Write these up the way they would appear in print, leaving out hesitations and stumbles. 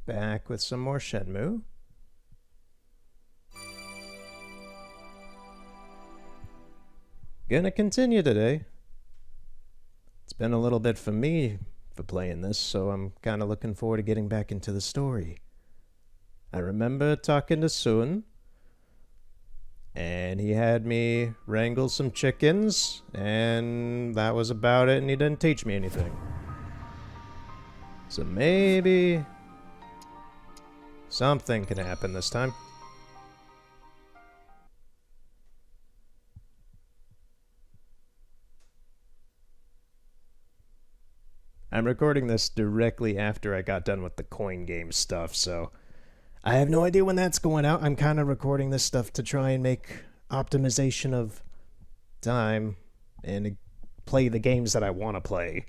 Back with some more Shenmue. Gonna continue today. It's been a little bit for me for playing this, so I'm kind of looking forward to getting back into the story. I remember talking to Sun, and he had me wrangle some chickens, and that was about it, and he didn't teach me anything. So maybe something can happen this time. I'm recording this directly after I got done with the coin game stuff, so I have no idea when that's going out. I'm kind of recording this stuff to try and make optimization of time and play the games that I want to play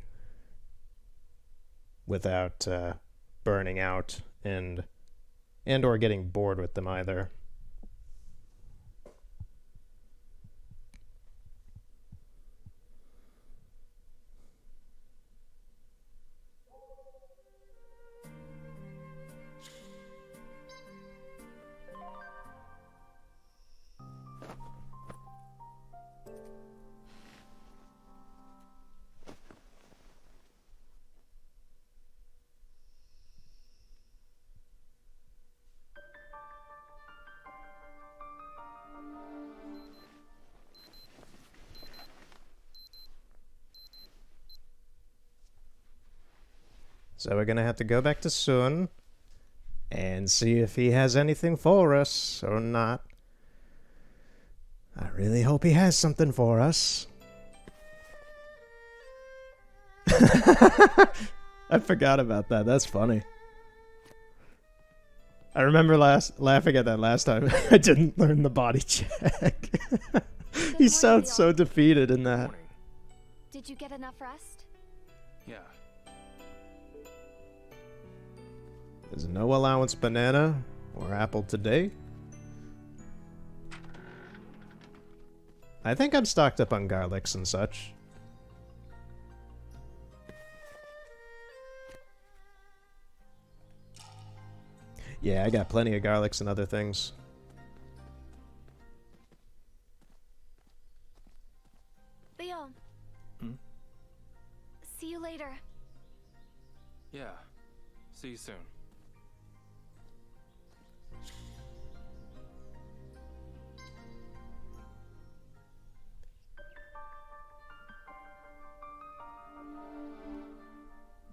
without burning out and or getting bored with them either. So we're gonna have to go back to Sun and see if he has anything for us or not. I really hope he has something for us. I forgot about that. That's funny. I remember laughing at that last time. I didn't learn the body check. He sounds so defeated in that. Did you get enough rest? Yeah. There's no allowance banana or apple today. I think I'm stocked up on garlics and such. Yeah, I got plenty of garlics and other things. Leo. See you later. Yeah. See you soon.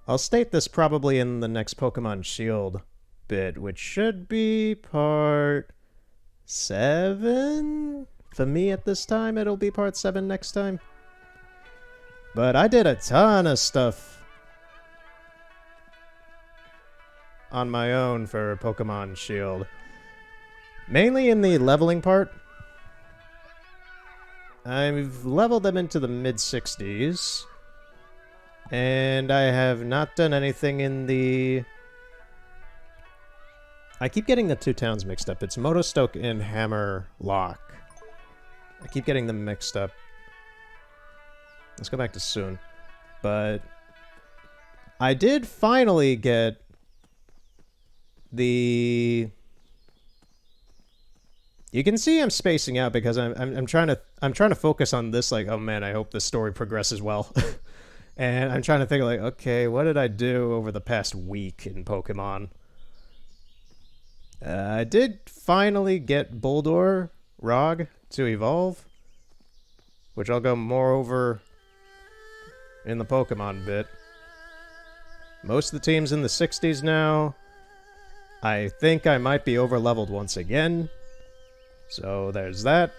I'll state this probably in the next Pokemon Shield bit, which should be part 7? For me at this time, it'll be part 7 next time. But I did a ton of stuff on my own for Pokemon Shield. Mainly in the leveling part. I've leveled them into the mid-60s. And I have not done anything in the... I keep getting the two towns mixed up. It's Motostoke and Hammerlock. I keep getting them mixed up. Let's go back to Sun. But I did finally get the... You can see I'm spacing out because I'm trying to focus on this, like, oh man, I hope this story progresses well. And I'm trying to think, like, okay, what did I do over the past week in Pokemon? I did finally get Bulldor Rog to evolve, which I'll go more over in the Pokemon bit. Most of the team's in the 60s now. I think I might be over-leveled once again. So there's that.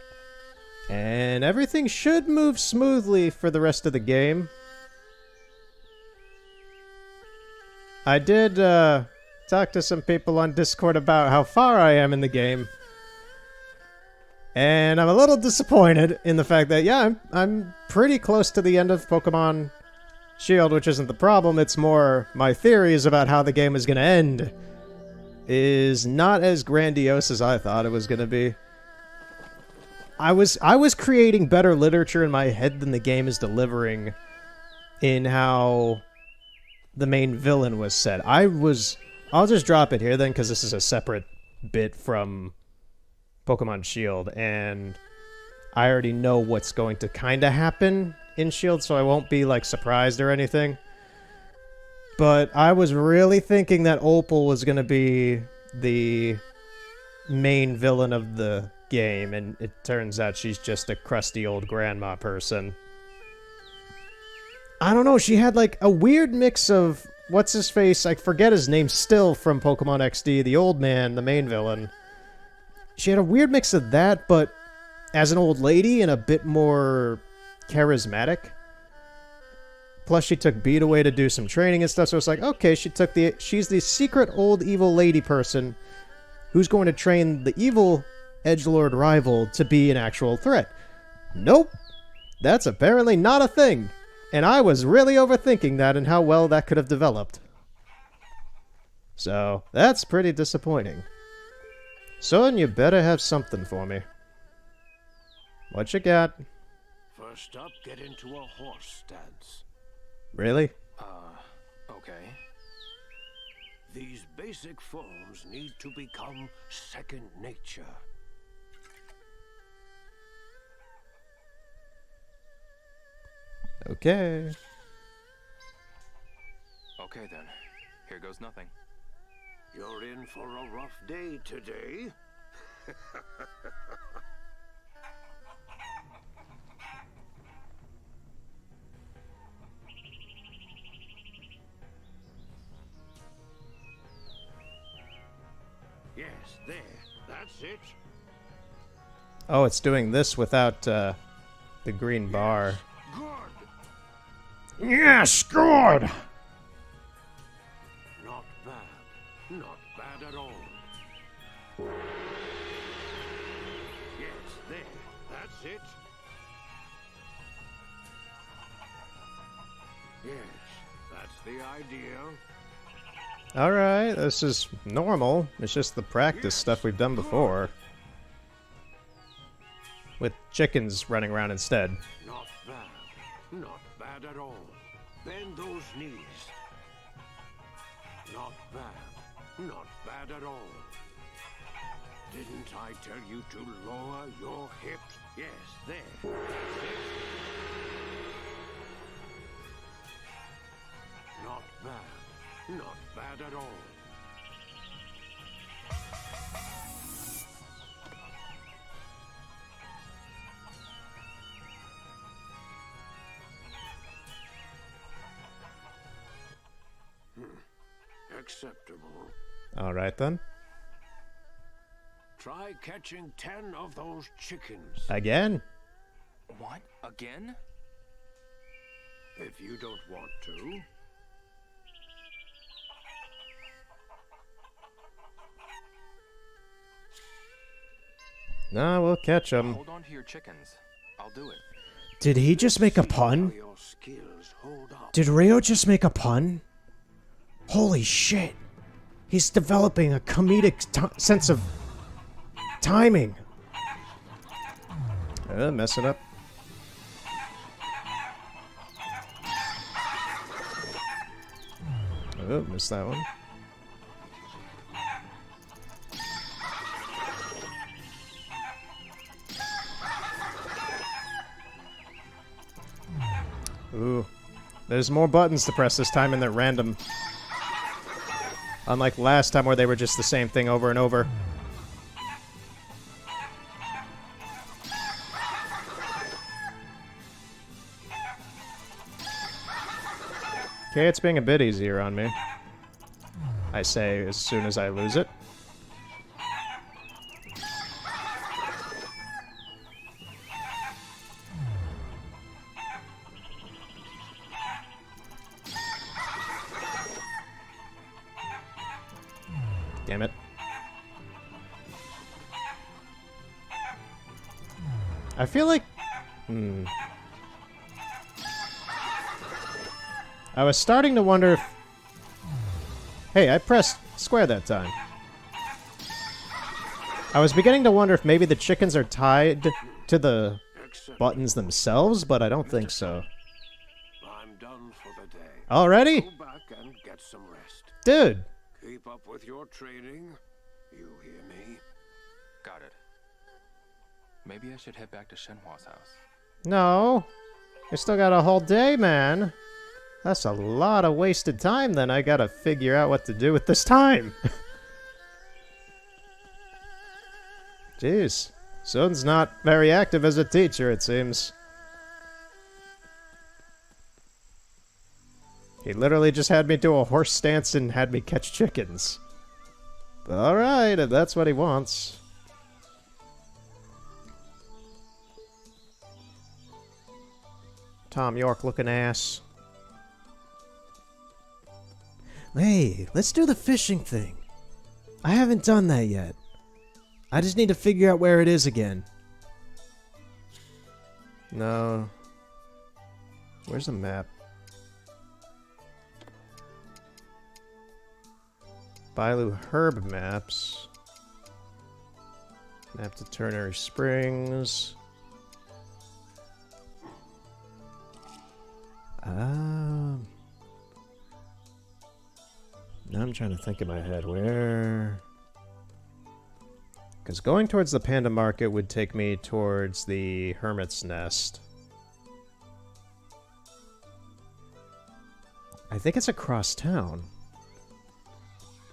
And everything should move smoothly for the rest of the game. I did talk to some people on Discord about how far I am in the game. And I'm a little disappointed in the fact that, yeah, I'm pretty close to the end of Pokemon Shield, which isn't the problem. It's more my theories about how the game is going to end is not as grandiose as I thought it was going to be. I was creating better literature in my head than the game is delivering in how the main villain was set. I was I'll just drop it here then, because this is a separate bit from Pokemon Shield, and I already know what's going to kind of happen in Shield, so I won't be, like, surprised or anything. But I was really thinking that Opal was going to be the main villain of the game, and it turns out she's just a crusty old grandma person. I don't know, she had, like, a weird mix of... What's-his-face? I forget his name still from Pokemon XD, the old man, the main villain. She had a weird mix of that, but as an old lady and a bit more charismatic. Plus, she took Beat away to do some training and stuff, so it's like, okay, she's the secret old evil lady person who's going to train the evil edgelord rival to be an actual threat. Nope. That's apparently not a thing. And I was really overthinking that and how well that could have developed. So, that's pretty disappointing. Son, you better have something for me. What you got? First up, get into a horse stance. Really? Okay. These basic forms need to become second nature. Okay. Okay then. Here goes nothing. You're in for a rough day today. Yes, there. That's it. Oh, it's doing this without the green bar. Good. Yes, good! Not bad. Not bad at all. Yes, there. That's it. Yes, that's the idea. Alright, this is normal. It's just the practice stuff we've done before. With chickens running around instead. Not bad. Not bad at all. Bend those knees. Not bad. Not bad at all. Didn't I tell you to lower your hips? Yes, there. That's it. Not bad. Not bad at all. Acceptable. Alright then. Try catching 10 of those chickens. Again? What? Again? If you don't want to. No, we'll catch them. Hold on to your chickens. I'll do it. Did he just make a pun? Your skills hold up. Did Rio just make a pun? Holy shit. He's developing a comedic sense of timing. Mess it up. Oh, missed that one. Ooh. There's more buttons to press this time and they're random. Unlike last time where they were just the same thing over and over. Okay, it's being a bit easier on me. I say as soon as I lose it. Damn it. I feel like... I was starting to wonder if... Hey, I pressed square that time. I was beginning to wonder if maybe the chickens are tied to the buttons themselves, but I don't think so. I'm done for the day. Already? Go back and get some rest. Dude, Keep up with your training. You hear me? Got it. Maybe I should head back to Shenhua's house. No. I still got a whole day, man. That's a lot of wasted time, then. I gotta figure out what to do with this time. Jeez. Sun's not very active as a teacher, it seems. He literally just had me do a horse stance and had me catch chickens. Alright, if that's what he wants. Tom York looking ass. Hey, let's do the fishing thing. I haven't done that yet. I just need to figure out where it is again. No. Where's the map? Bailu Herb maps. Map to Ternary Springs. Now I'm trying to think in my head where. Because going towards the Panda Market would take me towards the Hermit's Nest. I think it's across town.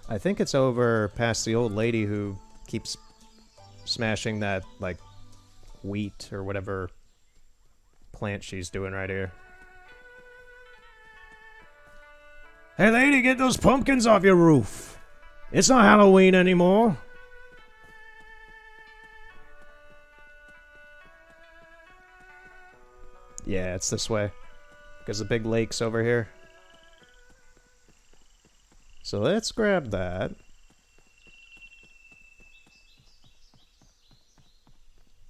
I think it's over past the old lady who keeps smashing that, like, wheat or whatever plant she's doing right here. Hey lady, get those pumpkins off your roof. It's not Halloween anymore. Yeah, it's this way. Because the big lake's over here. So let's grab that.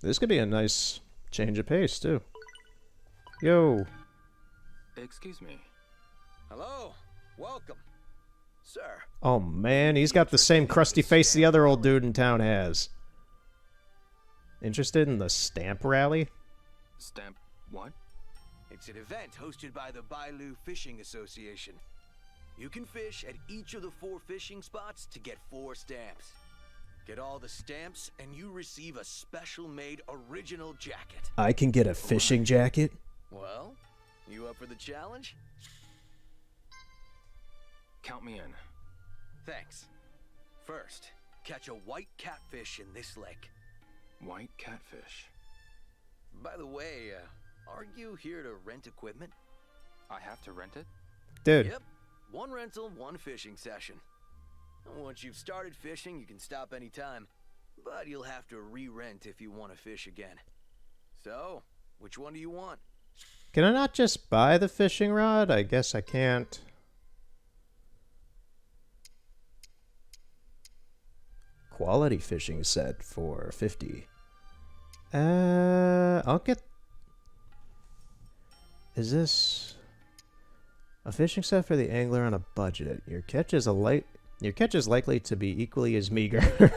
This could be a nice change of pace, too. Yo. Excuse me. Hello. Welcome. Sir. Oh man, he's got the same crusty face the other old dude in town has. Interested in the stamp rally? Stamp what? It's an event hosted by the Bailu Fishing Association. You can fish at each of the 4 fishing spots to get 4 stamps. Get all the stamps and you receive a special-made original jacket. I can get a fishing jacket? Well, you up for the challenge? Count me in. Thanks. First, catch a white catfish in this lake. White catfish. By the way, aren't you here to rent equipment? I have to rent it? Dude. Yep. 1 rental, 1 fishing session. Once you've started fishing, you can stop anytime, but you'll have to re-rent if you want to fish again. So, which one do you want? Can I not just buy the fishing rod? I guess I can't. Quality fishing set for 50. I'll get... Is this... A fishing set for the angler on a budget. Your catch is likely to be equally as meager.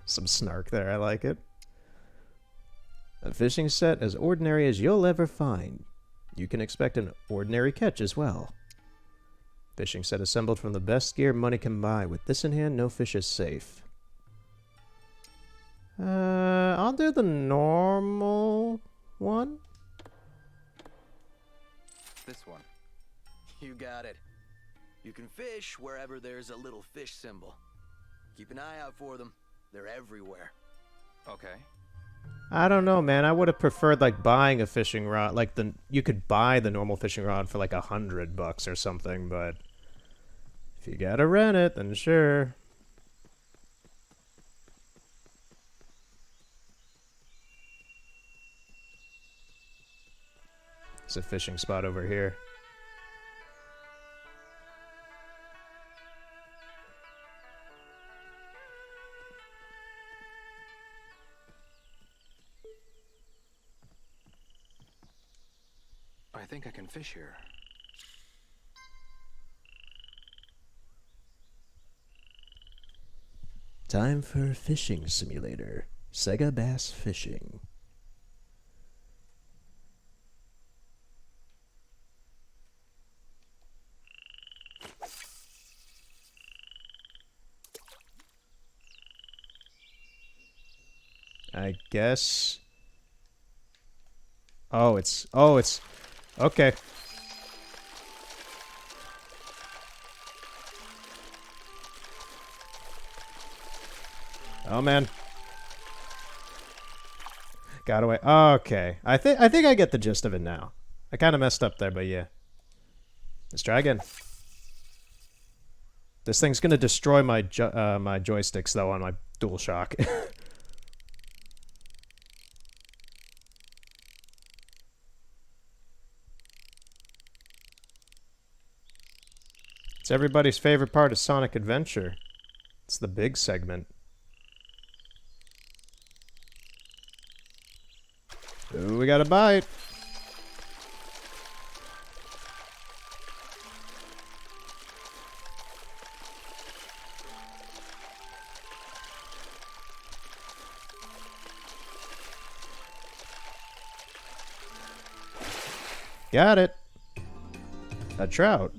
Some snark there, I like it. A fishing set as ordinary as you'll ever find. You can expect an ordinary catch as well. Fishing set assembled from the best gear money can buy. With this in hand, no fish is safe. I'll do the normal one. This one. You got it. You can fish wherever there's a little fish symbol. Keep an eye out for them. They're everywhere. Okay. I don't know, man. I would have preferred like buying a fishing rod. Like you could buy the normal fishing rod for like $100 or something, but if you gotta rent it, then sure. There's a fishing spot over here. I think I can fish here. Time for fishing simulator. Sega Bass Fishing. I guess. Oh, it's... Oh, it's... Okay. Oh, man. Got away. Okay. I think I get the gist of it now. I kind of messed up there, but yeah. Let's try again. This thing's gonna destroy my my joysticks though on my DualShock. It's everybody's favorite part of Sonic Adventure. It's the big segment. Ooh, we got a bite. Got it. A trout.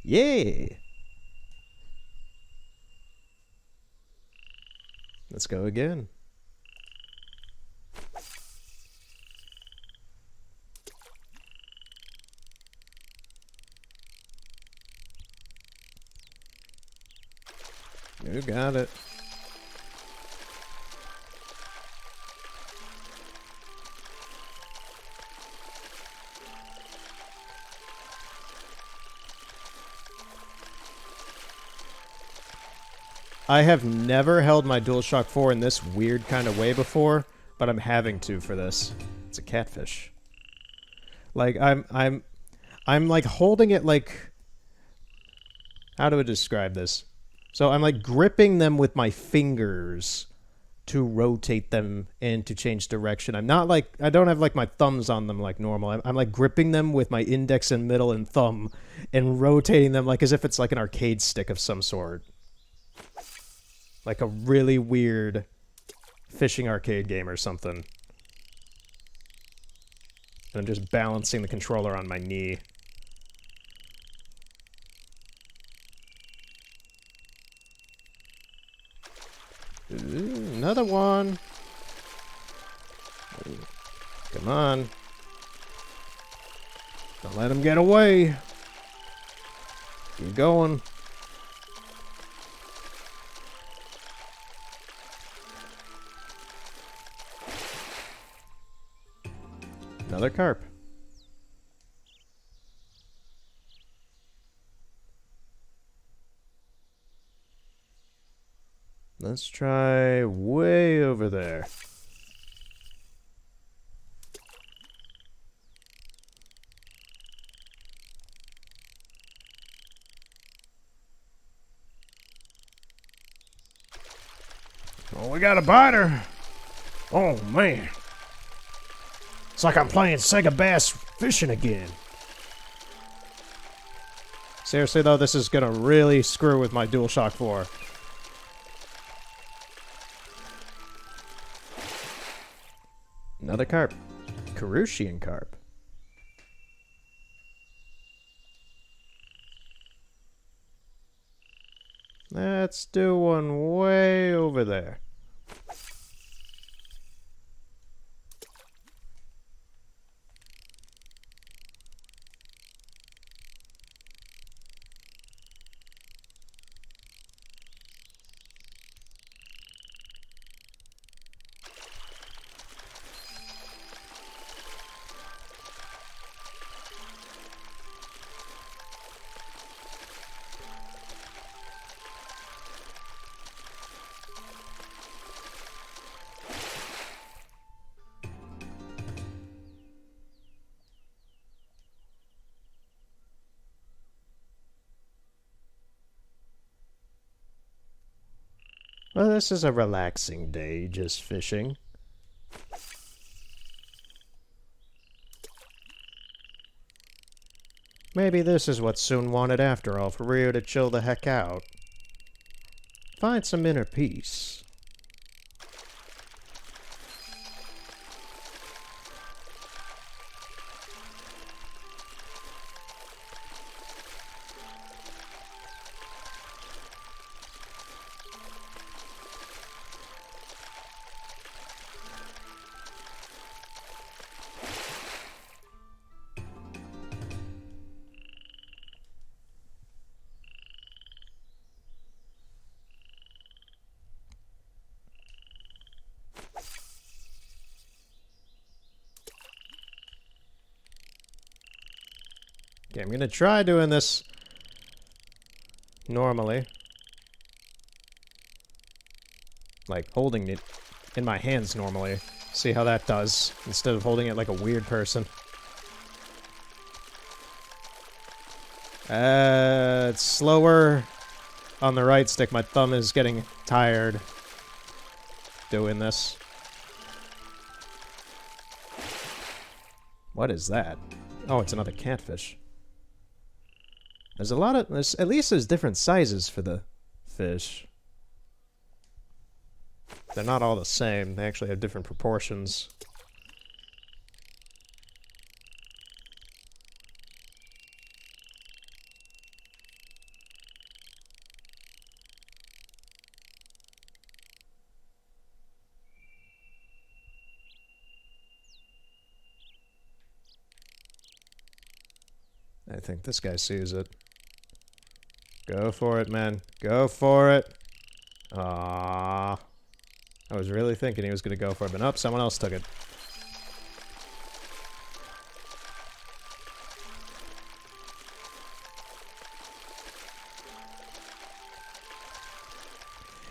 Yeah. Let's go again. You got it. I have never held my DualShock 4 in this weird kind of way before, but I'm having to for this. It's a catfish. Like I'm like holding it like, how do I describe this? So I'm like gripping them with my fingers to rotate them and to change direction. I'm not like, I don't have like my thumbs on them like normal. I'm like gripping them with my index and middle and thumb and rotating them like as if it's like an arcade stick of some sort. Like a really weird fishing arcade game or something. And I'm just balancing the controller on my knee. Ooh, another one. Ooh, come on. Don't let him get away. Keep going. Another carp. Let's try way over there. Oh, we got a biter. Oh, man. It's like I'm playing Sega Bass Fishing again. Seriously, though, this is gonna really screw with my DualShock 4. Another carp. Carushian carp. Let's do one way over there. Well, this is a relaxing day, just fishing. Maybe this is what Soon wanted after all, for Rio to chill the heck out. Find some inner peace. Okay, I'm gonna try doing this normally. Like, holding it in my hands normally. See how that does, instead of holding it like a weird person. It's slower on the right stick. My thumb is getting tired doing this. What is that? Oh, it's another catfish. There's a lot of... at least there's different sizes for the fish. They're not all the same. They actually have different proportions. I think this guy sees it. Go for it, man. Go for it. Ah. I was really thinking he was going to go for it, but nope, someone else took it.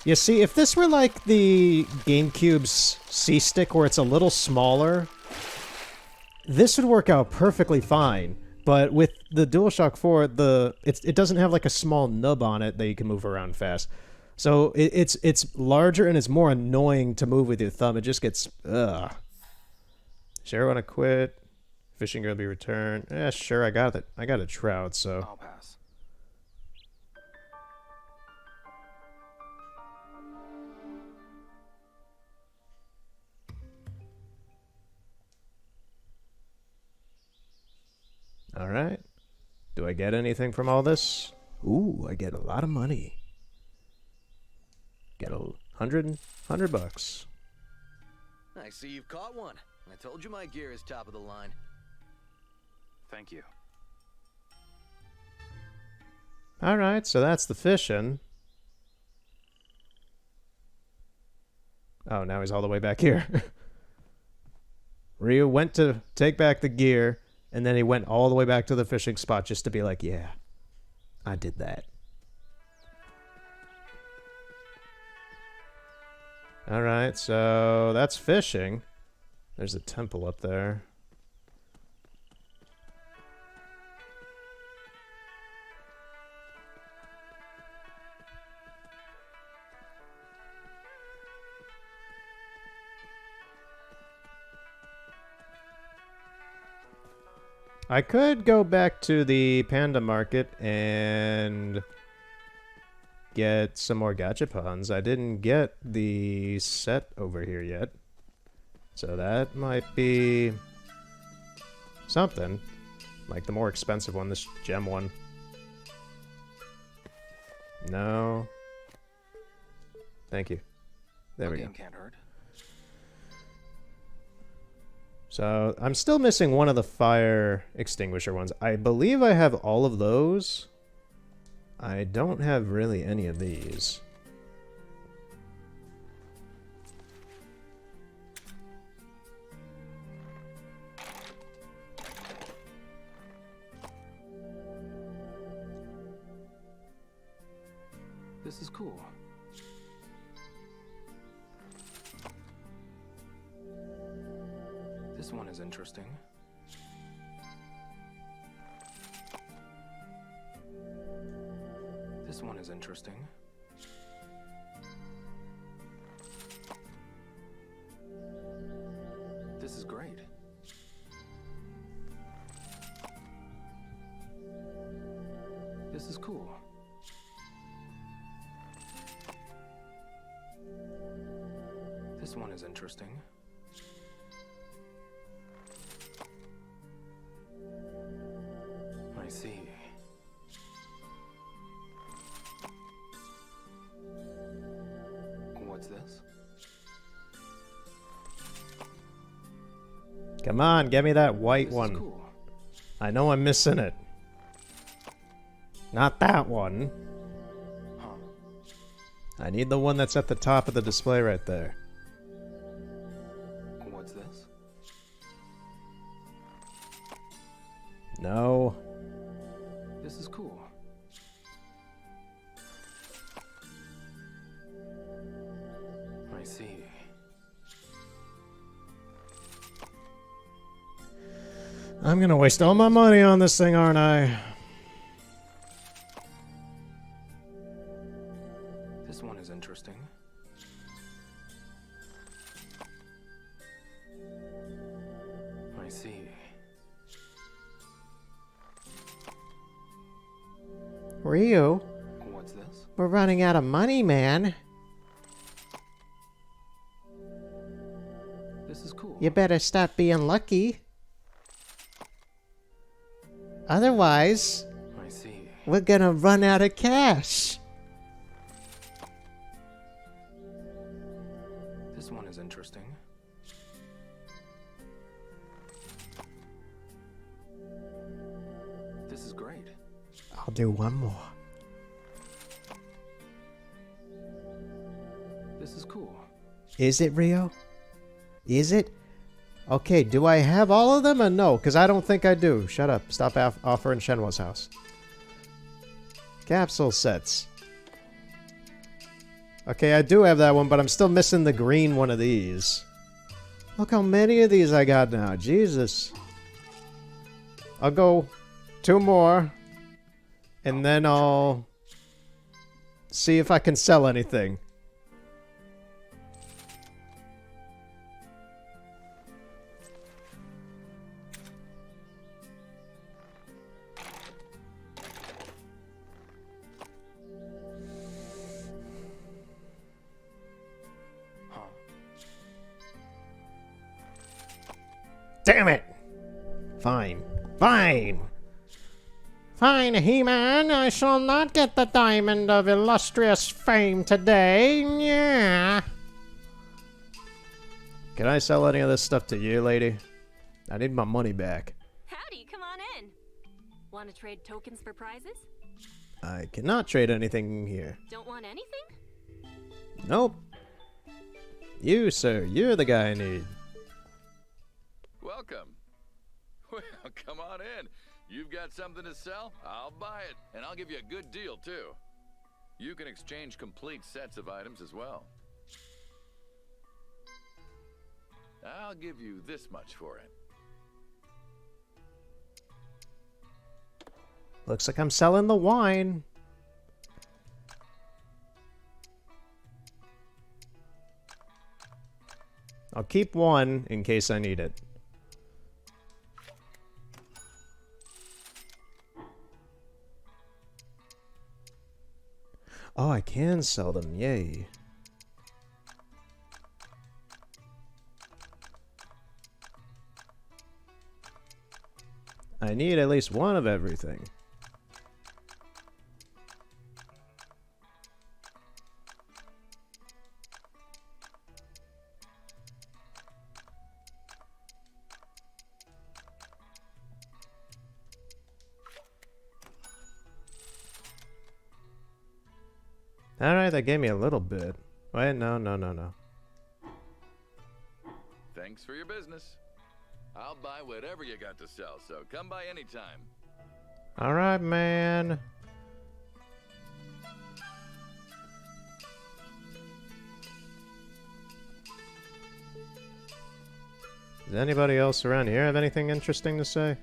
You see, if this were like the GameCube's C-Stick where it's a little smaller, this would work out perfectly fine. But with the DualShock 4, it doesn't have like a small nub on it that you can move around fast. So it's larger and it's more annoying to move with your thumb. It just gets ugh. Sure, want to quit? Fishing gear will be returned. Yeah, sure. I got it. I got a trout. So I'll pass. all right. Do I get anything from all this? Ooh, I get a lot of money. Get $100 bucks. I see you've caught one. I told you my gear is top of the line. Thank you. All right, so that's the fishing. Oh, now he's all the way back here. Ryu went to take back the gear, and then he went all the way back to the fishing spot just to be like, yeah, I did that. Alright, so that's fishing. There's a temple up there. I could go back to the panda market and get some more gachapons. I didn't get the set over here yet. So that might be something. Like the more expensive one, this gem one. No. Thank you. There we go. Game can't hurt. So I'm still missing one of the fire extinguisher ones. I believe I have all of those. I don't have really any of these. This is cool. This one is interesting. This one is interesting. This is great. This is cool. This one is interesting. I see. What's this? Come on, get me that white This one. is cool. I know I'm missing it. Not that one. Huh. I need the one that's at the top of the display right there. What's this? No. I'm gonna waste all my money on this thing, aren't I? This one is interesting. I see. Ryu, What's this? we're running out of money, man. This is cool. You better stop being lucky. Otherwise, I see. we're gonna run out of cash. This one is interesting. This is great. I'll do one more. This is cool. Is it, Rio? Is it? Okay, do I have all of them or no? Because I don't think I do. Shut up. Stop offering Shenmue's house. Capsule sets. Okay, I do have that one, but I'm still missing the green one of these. Look how many of these I got now. Jesus. I'll go 2 more. And then I'll see if I can sell anything. Huh. Damn it! Fine. Fine! Fine, He-Man. I shall not get the diamond of illustrious fame today. Yeah. Can I sell any of this stuff to you, lady? I need my money back. Howdy, come on in. Want to trade tokens for prizes? I cannot trade anything here. Don't want anything? Nope. You, sir. You're the guy I need. Welcome. Well, come on in. You've got something to sell? I'll buy it, and I'll give you a good deal, too. You can exchange complete sets of items as well. I'll give you this much for it. Looks like I'm selling the wine. I'll keep one in case I need it. Oh, I can sell them. Yay. I need at least one of everything. Alright, that gave me a little bit. Wait, no. Thanks for your business. I'll buy whatever you got to sell, so come by anytime. Alright, man. Does anybody else around here have anything interesting to say?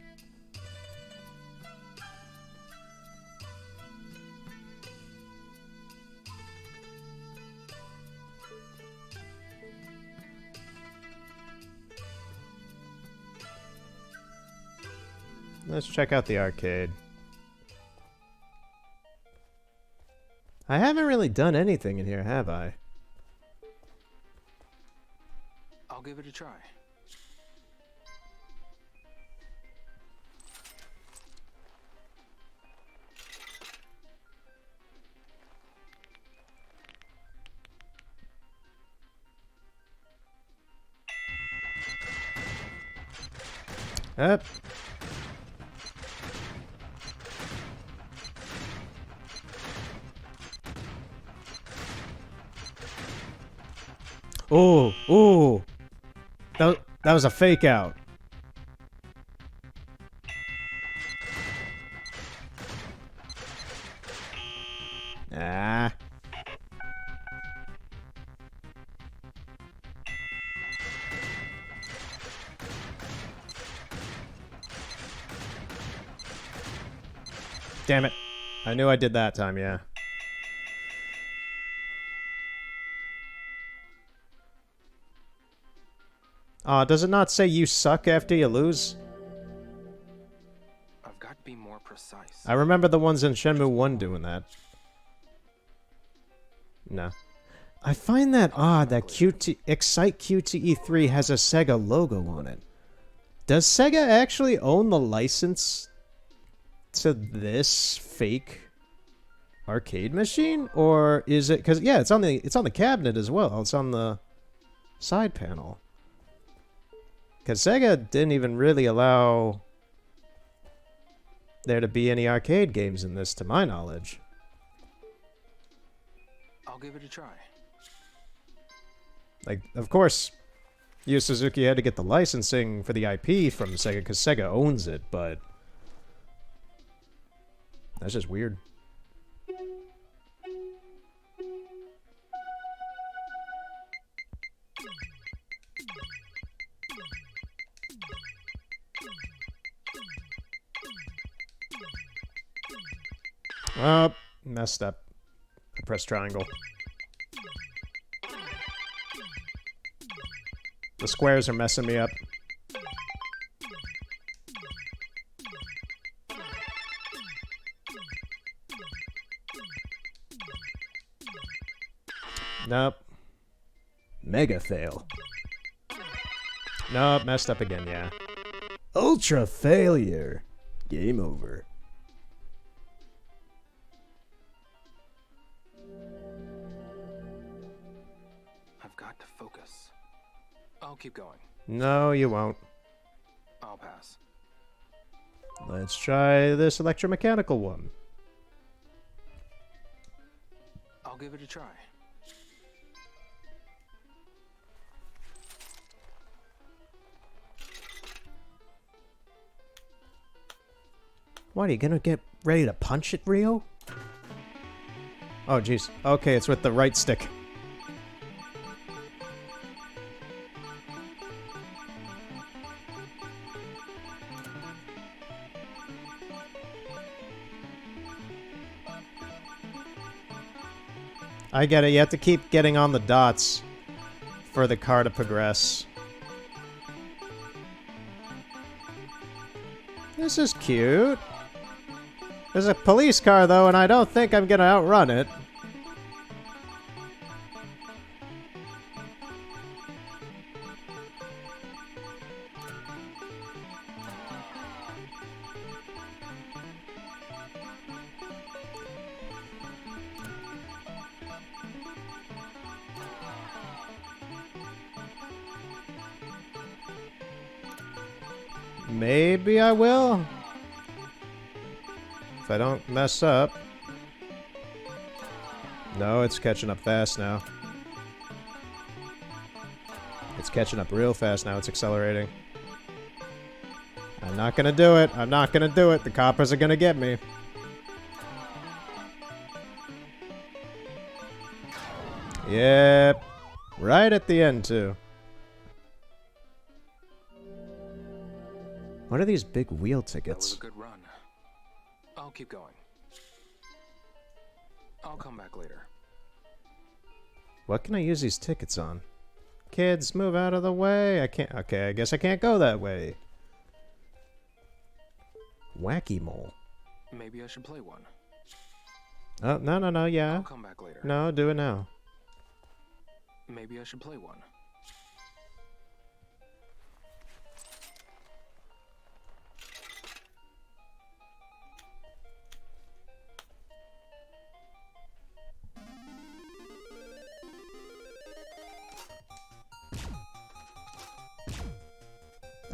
Let's check out the arcade. I haven't really done anything in here, have I? I'll give it a try. Up. Ooh. That was a fake out. Ah. Damn it. I knew I did that time, yeah. Does it not say you suck after you lose? I've got to be more precise. I remember the ones in Shenmue 1 doing that. No. I find that odd that Excite QTE3 has a Sega logo on it. Does Sega actually own the license to this fake arcade machine, or is it? Because yeah, it's on the cabinet as well. It's on the side panel. Because Sega didn't even really allow there to be any arcade games in this, to my knowledge. I'll give it a try. Like, of course, Yu Suzuki had to get the licensing for the IP from Sega because Sega owns it, but that's just weird. Messed up. I pressed triangle. The squares are messing me up. Nope. Mega fail. Nope, messed up again, yeah. Ultra failure. Game over. I've got to focus. I'll keep going. No, you won't. I'll pass. Let's try this electromechanical one. I'll give it a try. What, are you gonna get ready to punch it, Rio? Oh, jeez. Okay, it's with the right stick. I get it. You have to keep getting on the dots for the car to progress. This is cute. There's a police car, though, and I don't think I'm gonna outrun it. Maybe I will. If I don't mess up. No, it's catching up fast now. It's catching up real fast now. It's accelerating. I'm not gonna do it. I'm not gonna do it. The coppers are gonna get me. Yep. Right at the end, too. What are these big wheel That was tickets? a good run. I'll keep going. I'll come back later. What can I use these tickets on? Kids, move out of the way. I can't. Okay, I guess I can't go that way. Wacky mole. Maybe I should play one. Oh, no, no, no, yeah. I'll come back later. No, do it now. Maybe I should play one.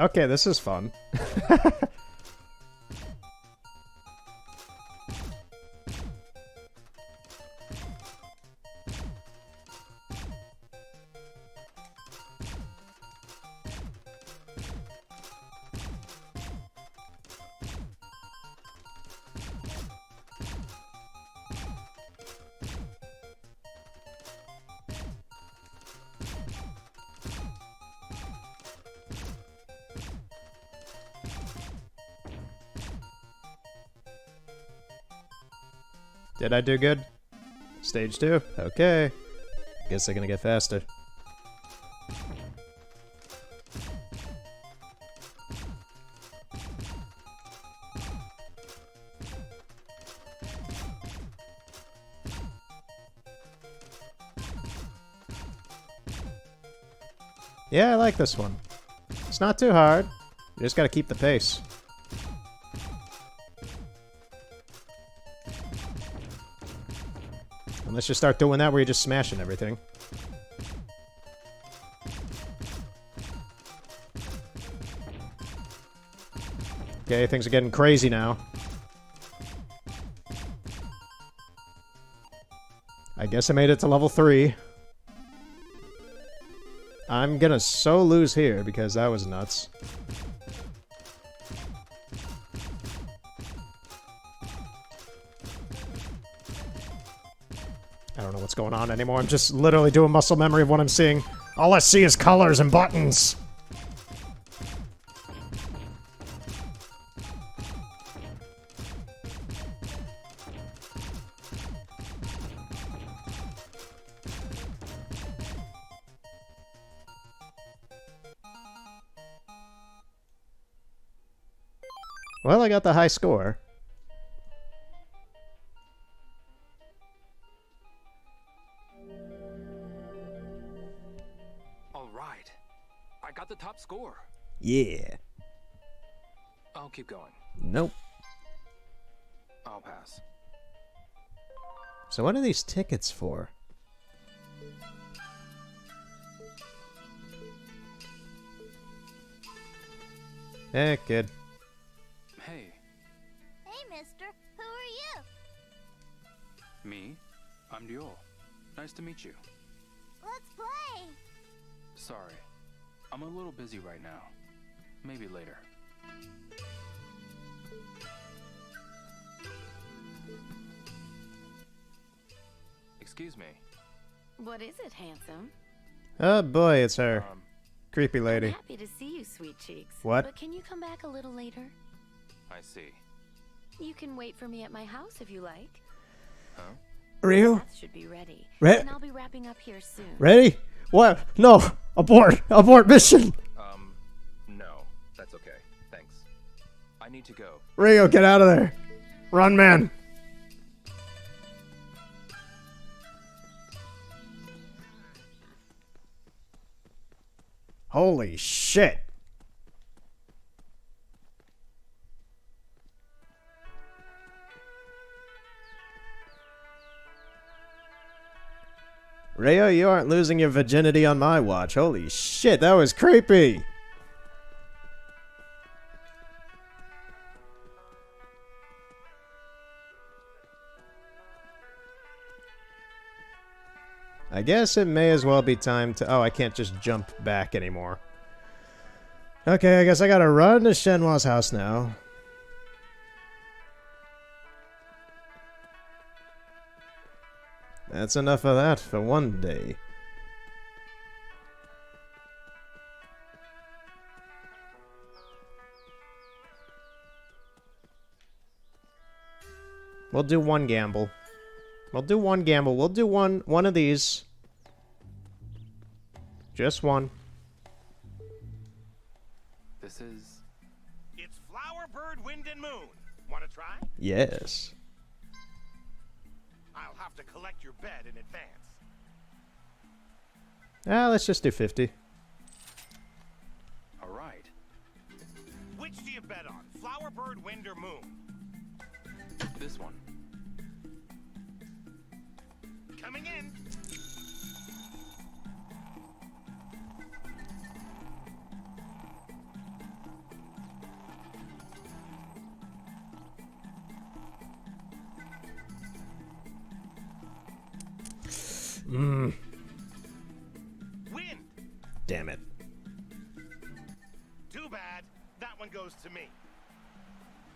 Okay, this is fun. Did I do good? Stage 2? Okay. Guess they're gonna get faster. Yeah, I like this one. It's not too hard. You just gotta keep the pace. Unless you start doing that where you're just smashing everything. Okay, things are getting crazy now. I guess I made it to level 3. I'm gonna so lose here because that was nuts. I don't know what's going on anymore. I'm just literally doing muscle memory of what I'm seeing. All I see is colors and buttons. Well, I got the high score. All right. I got the top score. Yeah. I'll keep going. Nope. I'll pass. So what are these tickets for? Hey, kid. Hey, Hey, mister. Who are you? me? I'm Diol. Nice to meet you. Let's play. Sorry. I'm a little busy right now. Maybe later. Excuse me. What is it, handsome? Oh boy, it's her. Um, Creepy I'm lady. happy to see you, sweet cheeks. What? But can you come back a little later? I see. You can wait for me at my house if you like. Huh? Ryu? Bath should be ready. Re- And I'll be wrapping up here soon. Ready? What? No! Abort! Abort mission! No. That's okay. Thanks. I need to go. Ryu, get out of there! Run, man! Holy shit! Ryo, you aren't losing your virginity on my watch. Holy shit, that was creepy! I guess it may as well be time to... Oh, I can't just jump back anymore. Okay, I guess I gotta run to Shenmue's house now. That's enough of that for one day. We'll do one gamble. We'll do one gamble. We'll do one of these. Just one. This is... It's Flower, Bird, Wind, and Moon. Want to try? Yes. I'll have to collect your bet in advance. Ah, let's just do 50. All right. Which do you bet on? Flower, Bird, Wind, or Moon? This one. Coming in. Mmm. Wind. Damn it. Too bad. That one goes to me.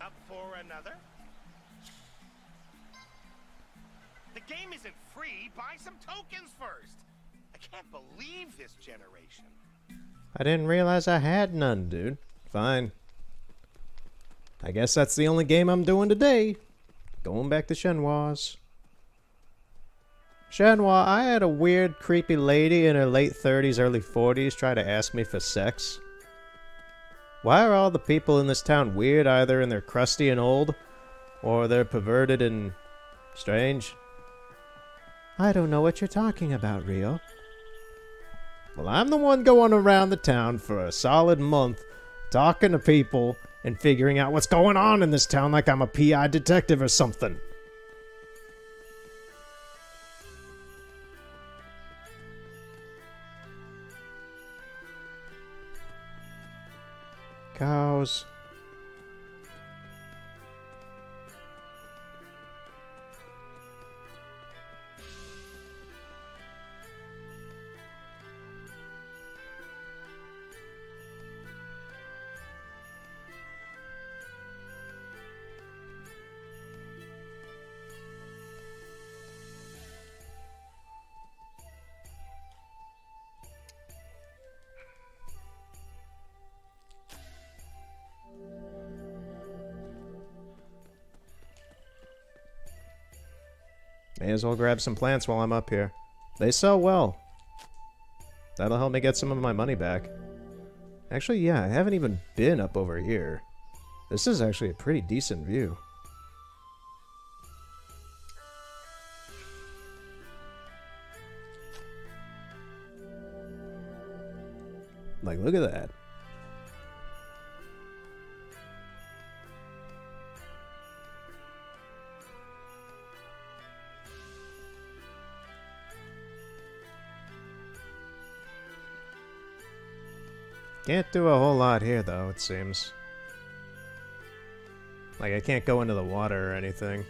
Up for another? The game isn't free. Buy some tokens first. I can't believe this generation. I didn't realize I had none, dude. Fine. I guess that's the only game I'm doing today. Going back to Shenmue's. Shenhua, I had a weird, creepy lady in her late 30s, early 40s try to ask me for sex. Why are all the people in this town weird? Either in they're crusty and old, or they're perverted and strange? I don't know what you're talking about, Rio. Well, I'm the one going around the town for a solid month, talking to people and figuring out what's going on in this town like I'm a PI detective or something. Cows. May as well grab some plants while I'm up here. They sell well. That'll help me get some of my money back. Actually, yeah, I haven't even been up over here. This is actually a pretty decent view. Like, look at that. Can't do a whole lot here, though, it seems. Like, I can't go into the water or anything.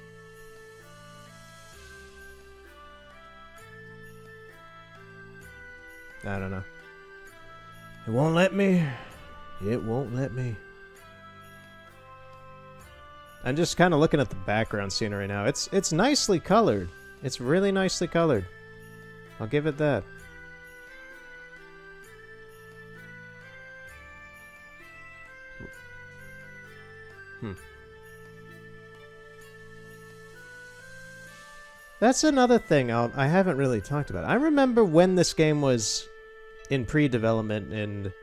I don't know. It won't let me. It won't let me. I'm just kind of looking at the background scenery now. It's nicely colored. It's really nicely colored. I'll give it that. That's another thing I haven't really talked about. I remember when this game was in pre-development, and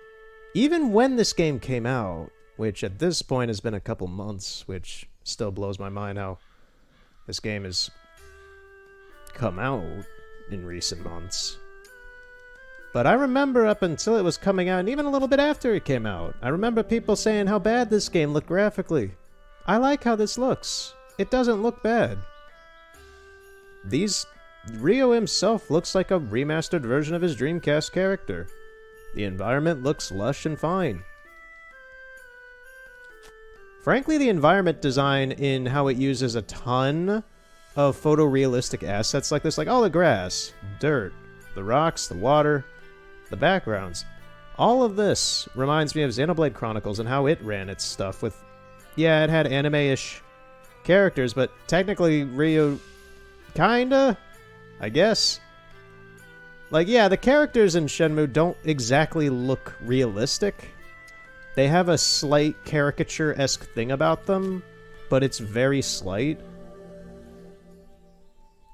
even when this game came out, which at this point has been a couple months, which still blows my mind how this game has come out in recent months. But I remember up until it was coming out, and even a little bit after it came out, I remember people saying how bad this game looked graphically. I like how this looks. It doesn't look bad. Rio himself looks like a remastered version of his Dreamcast character. The environment looks lush and fine. Frankly, the environment design in how it uses a ton of photorealistic assets like this, like all the grass, dirt, the rocks, the water, the backgrounds. All of this reminds me of Xenoblade Chronicles and how it ran its stuff with, yeah, it had anime-ish characters, but technically Rio kinda, I guess. Like, yeah, the characters in Shenmue don't exactly look realistic. They have a slight caricature-esque thing about them, but it's very slight.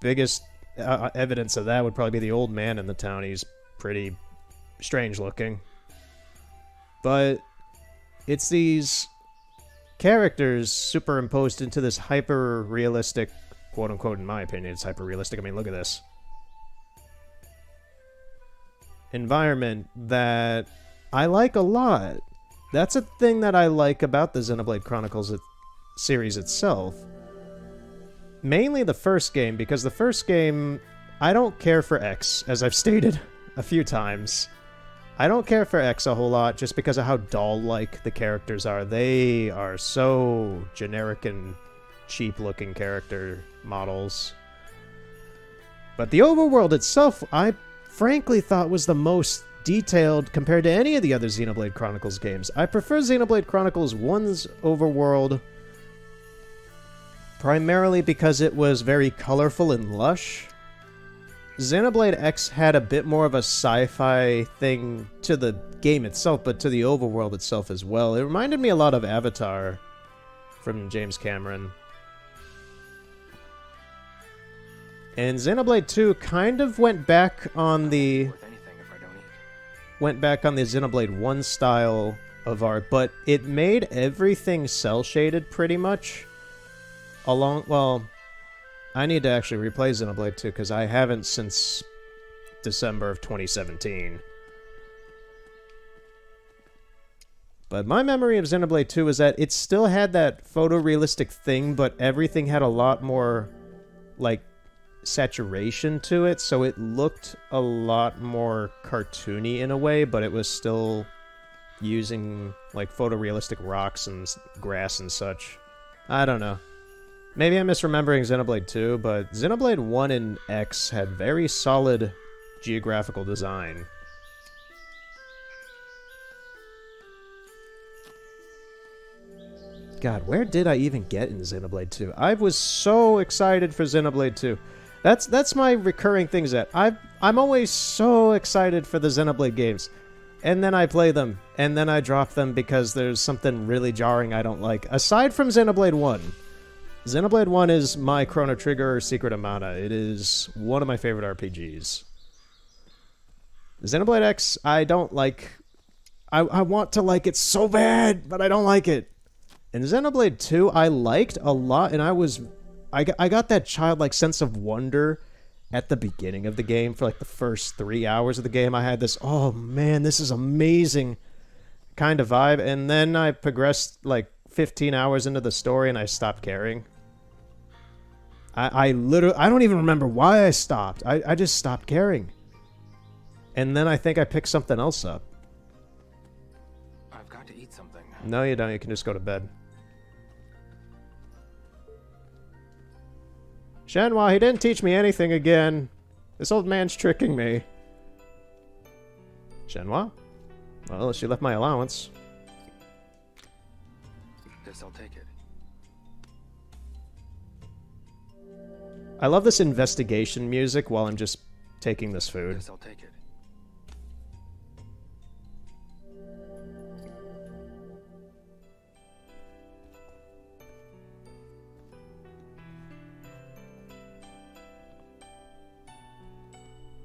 Biggest evidence of that would probably be the old man in the town. He's pretty strange looking. But it's these characters superimposed into this hyper-realistic, quote-unquote, in my opinion, it's hyper-realistic. I mean, look at this environment that I like a lot. That's a thing that I like about the Xenoblade Chronicles series itself. Mainly the first game, because the first game, I don't care for X, as I've stated a few times. I don't care for X a whole lot just because of how doll-like the characters are. They are so generic and cheap-looking character models. But the overworld itself, I frankly thought was the most detailed compared to any of the other Xenoblade Chronicles games. I prefer Xenoblade Chronicles 1's overworld primarily because it was very colorful and lush. Xenoblade X had a bit more of a sci-fi thing to the game itself, but to the overworld itself as well. It reminded me a lot of Avatar from James Cameron. And Xenoblade 2 kind of went back on the Worth anything if I don't eat. Xenoblade 1 style of art, but it made everything cell shaded pretty much. Well, I need to actually replay Xenoblade 2 because I haven't since December of 2017. But my memory of Xenoblade 2 is that it still had that photorealistic thing, but everything had a lot more, like, saturation to it, so it looked a lot more cartoony in a way, but it was still using, like, photorealistic rocks and grass and such. I don't know. Maybe I'm misremembering Xenoblade 2, but Xenoblade 1 and X had very solid geographical design. God, where did I even get in Xenoblade 2? I was so excited for Xenoblade 2. That's my recurring thing, is that I'm always so excited for the Xenoblade games. And then I play them, and then I drop them because there's something really jarring I don't like. Aside from Xenoblade 1. Xenoblade 1 is my Chrono Trigger Secret of Mana. It is one of my favorite RPGs. Xenoblade X, I don't like. I want to like it so bad, but I don't like it. And Xenoblade 2, I liked a lot, and I got that childlike sense of wonder at the beginning of the game. For like the first 3 hours of the game, I had this, oh man, this is amazing kind of vibe, and then I progressed like 15 hours into the story, and I stopped caring. I don't even remember why I stopped. I just stopped caring. And then I think I picked something else up. I've got to eat something. No, you don't. You can just go to bed. Shenmue, he didn't teach me anything again. This old man's tricking me. Shenmue? Well, she left my allowance. Guess I'll take it. I love this investigation music while I'm just taking this food. Guess I'll take it.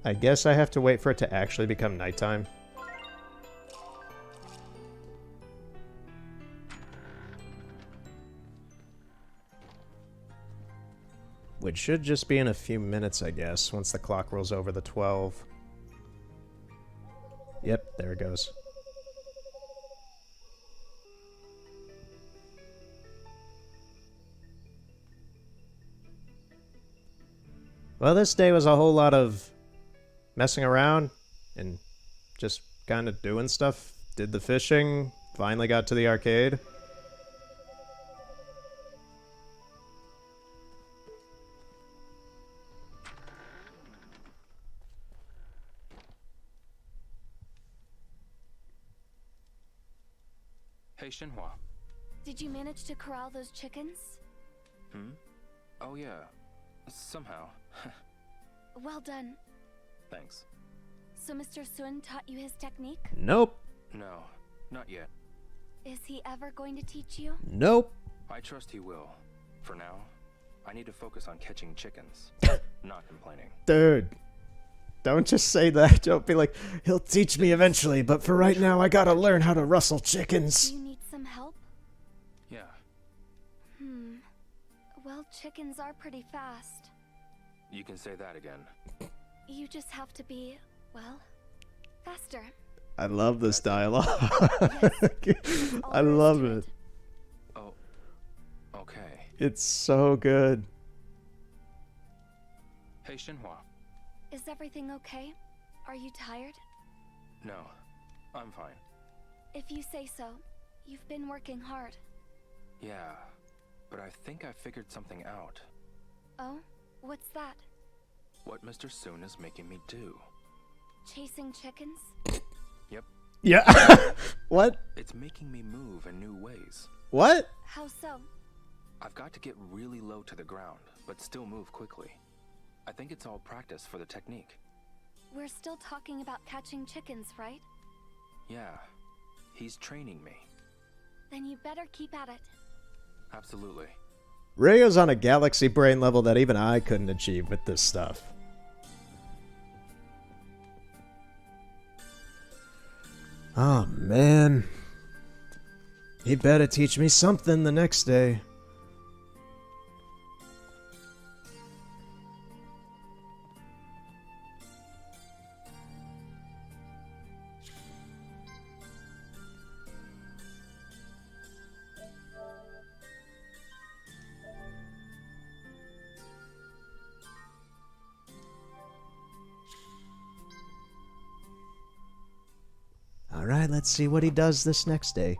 I guess I have to wait for it to actually become nighttime. Which should just be in a few minutes, I guess, once the clock rolls over the 12. Yep, there it goes. Well, this day was a whole lot of messing around and just kind of doing stuff. Did the fishing, finally got to the arcade. Hey, Shenhua. Did you manage to corral those chickens? Hmm? Oh, yeah. Somehow. Well done. Thanks. So Mr. Sun taught you his technique? Nope. No, not yet. Is he ever going to teach you? Nope. I trust he will. For now, I need to focus on catching chickens. Not complaining. Dude. Don't just say that. Don't be like, he'll teach me eventually, but for right now I gotta learn how to rustle chickens. Do you need some help? Yeah. Well, chickens are pretty fast. You can say that again. You just have to be, well, faster. I love this dialogue. Yes. I love it. Oh. Okay. It's so good. Hey, Shenhua. Is everything okay? Are you tired? No, I'm fine. If you say so. You've been working hard. Yeah, but I think I figured something out. Oh? What's that? What Mr. Sun is making me do. Chasing chickens? Yep. Yeah. What? It's making me move in new ways. What? How so? I've got to get really low to the ground, but still move quickly. I think it's all practice for the technique. We're still talking about catching chickens, right? Yeah, he's training me. Then you better keep at it. Absolutely. Ryo's on a galaxy brain level that even I couldn't achieve with this stuff. Oh, man. He better teach me something the next day. Alright, let's see what he does this next day.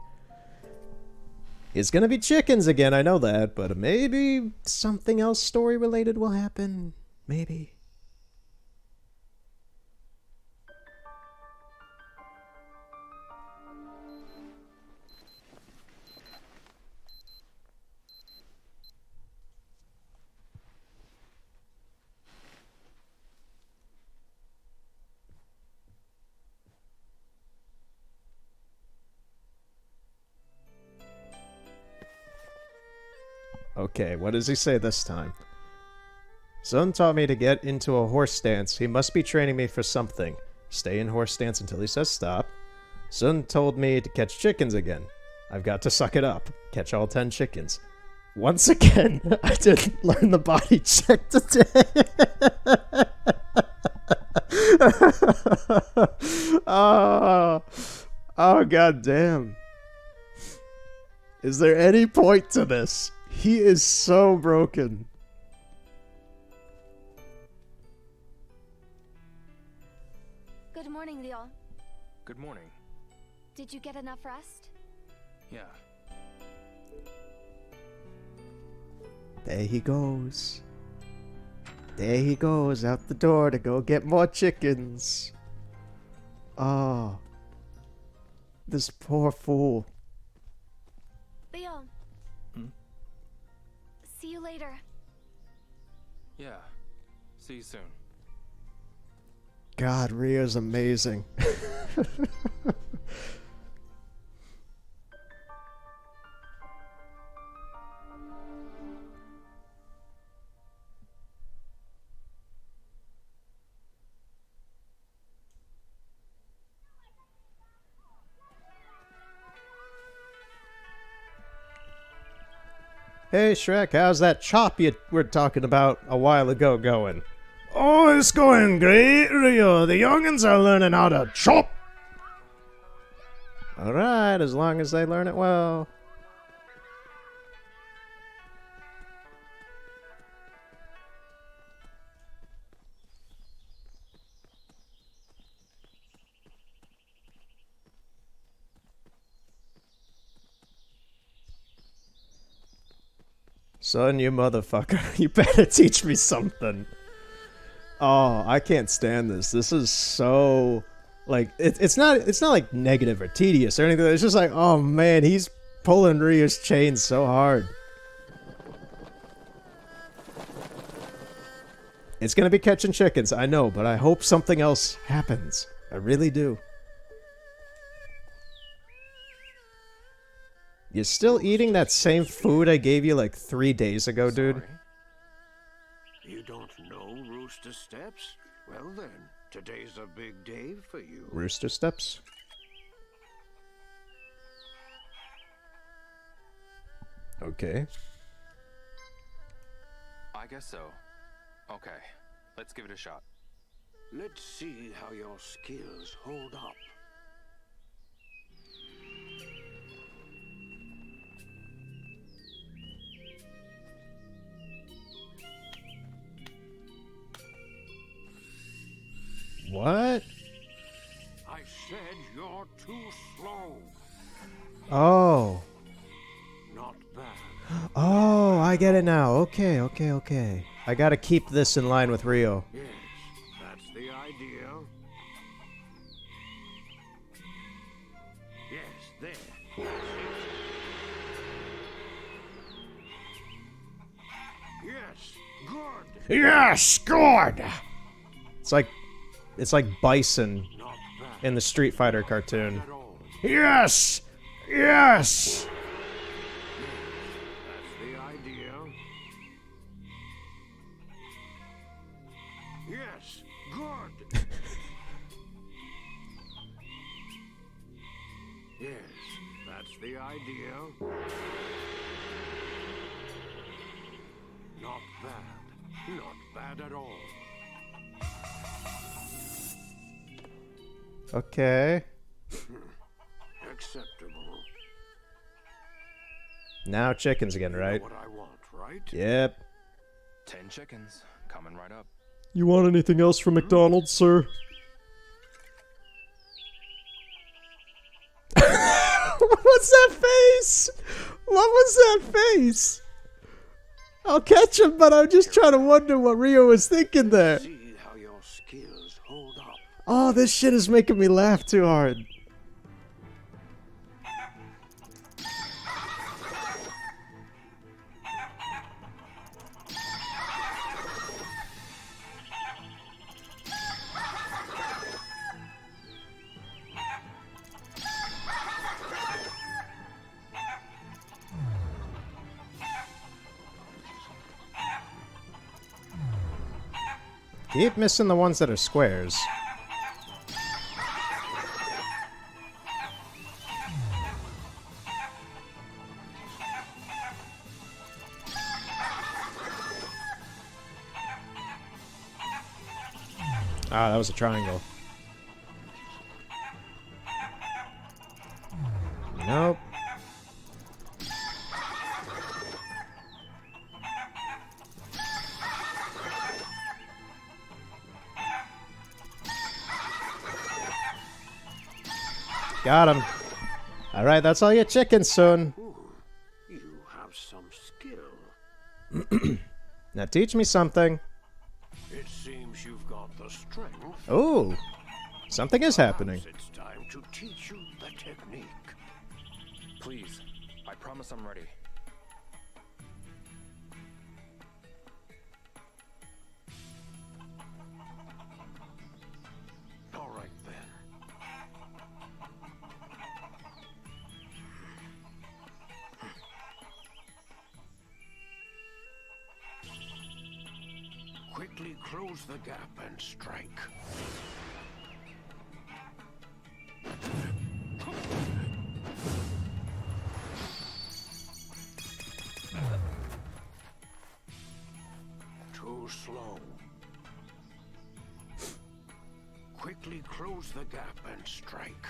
It's gonna be chickens again, I know that, but maybe something else story-related will happen. Maybe. Okay, what does he say this time? Sun taught me to get into a horse stance. He must be training me for something. Stay in horse stance until he says stop. Sun told me to catch chickens again. I've got to suck it up. Catch all 10 chickens. Once again, I didn't learn the body check today. Oh, god damn. Is there any point to this? He is so broken. Good morning, Leon. Good morning. Did you get enough rest? Yeah. There he goes. There he goes out the door to go get more chickens. Oh. This poor fool. Leon. See you later. Yeah. See you soon. God, Rio's amazing. Hey Shrek, how's that chop you were talking about a while ago going? Oh, it's going great, Rio. The youngins are learning how to chop. Alright, as long as they learn it well. Son, you motherfucker. You better teach me something. Oh, I can't stand this. This is so... Like, it's not like negative or tedious or anything. It's just like, oh man, he's pulling Rio's chains so hard. It's gonna be catching chickens, I know, but I hope something else happens. I really do. You still eating that same food I gave you like 3 days ago, dude? Sorry. You don't know Rooster Steps? Well then, today's a big day for you. Rooster Steps? Okay. I guess so. Okay. Let's give it a shot. Let's see how your skills hold up. What? I said you're too slow. Oh. Not bad. Oh, I get it now. Okay. I gotta keep this in line with Rio. Yes, that's the idea. Yes, there. Yes, good. Yes, good. It's like Bison Not bad in the Street Fighter cartoon. at all. Yes. That's the idea. Yes, good. Yes, that's the idea. Not bad. Not bad at all. Okay. Acceptable. Now chickens again, You know right? what I want, right? Yep. 10 chickens, coming right up. You want anything else from McDonald's, sir? What was that face? What was that face? I'll catch him, but I'm just trying to wonder what Rio was thinking there. See how your skills hold up. Oh, this shit is making me laugh too hard. Keep missing the ones that are squares. Ah, that was a triangle. Nope. Got him. Alright, that's all your chickens, son. Ooh, you have some skill. Now teach me something. It seems you've got the strength. Ooh, something is happening. Perhaps it's time to teach you the technique. Please, I promise I'm ready. All right then. Quickly close the gap and strike. Too slow. Quickly close the gap and strike.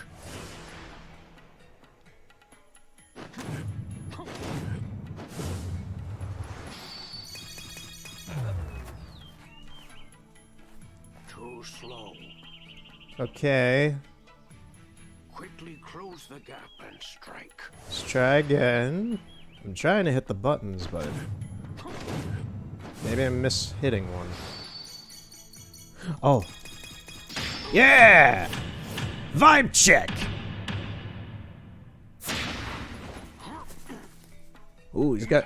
Too slow. Okay, Quickly close the gap and strike. let's try again. I'm trying to hit the buttons, but maybe I'm hitting one. Oh. Yeah! Vibe check! Ooh, he's got